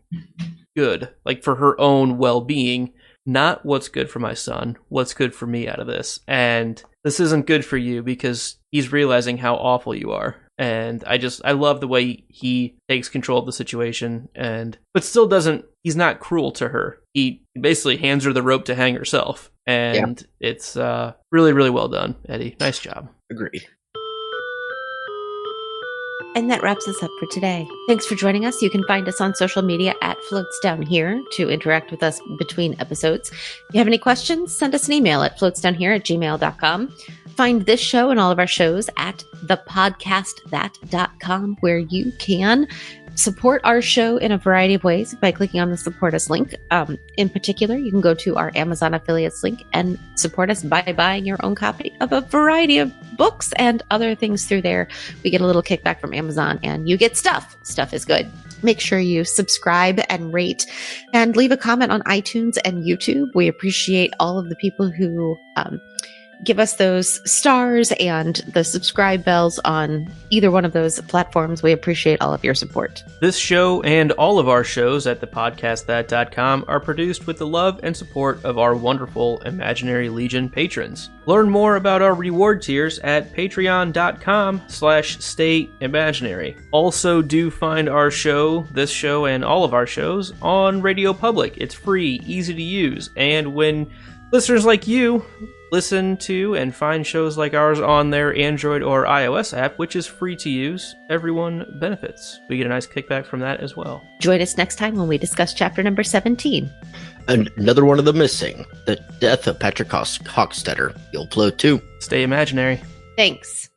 good, like for her own well-being. Not what's good for my son, what's good for me out of this. And this isn't good for you because he's realizing how awful you are. And I love the way he takes control of the situation but still he's not cruel to her. He basically hands her the rope to hang herself. And it's really, really well done, Eddie. Nice job. Agreed. And that wraps us up for today. Thanks for joining us. You can find us on social media at Floats Down Here to interact with us between episodes. If you have any questions, send us an email at floatsdownhere@gmail.com. Find this show and all of our shows at thepodcastthat.com, where you can support our show in a variety of ways by clicking on the Support Us link. In particular, you can go to our Amazon affiliates link and support us by buying your own copy of a variety of books and other things through there. We get a little kickback from Amazon and you get stuff. Stuff is good. Make sure you subscribe and rate and leave a comment on iTunes and YouTube. We appreciate all of the people who give us those stars and the subscribe bells on either one of those platforms. We appreciate all of your support. This show and all of our shows at thepodcastthat.com are produced with the love and support of our wonderful Imaginary Legion patrons. Learn more about our reward tiers at patreon.com/stayimaginary. Also do find our show, this show and all of our shows, on Radio Public. It's free, easy to use, and when listeners like you listen to and find shows like ours on their Android or iOS app, which is free to use, everyone benefits. We get a nice kickback from that as well. Join us next time when we discuss chapter number 17. Another one of the missing, the death of Patrick Hochstetter. You'll float too. Stay imaginary. Thanks.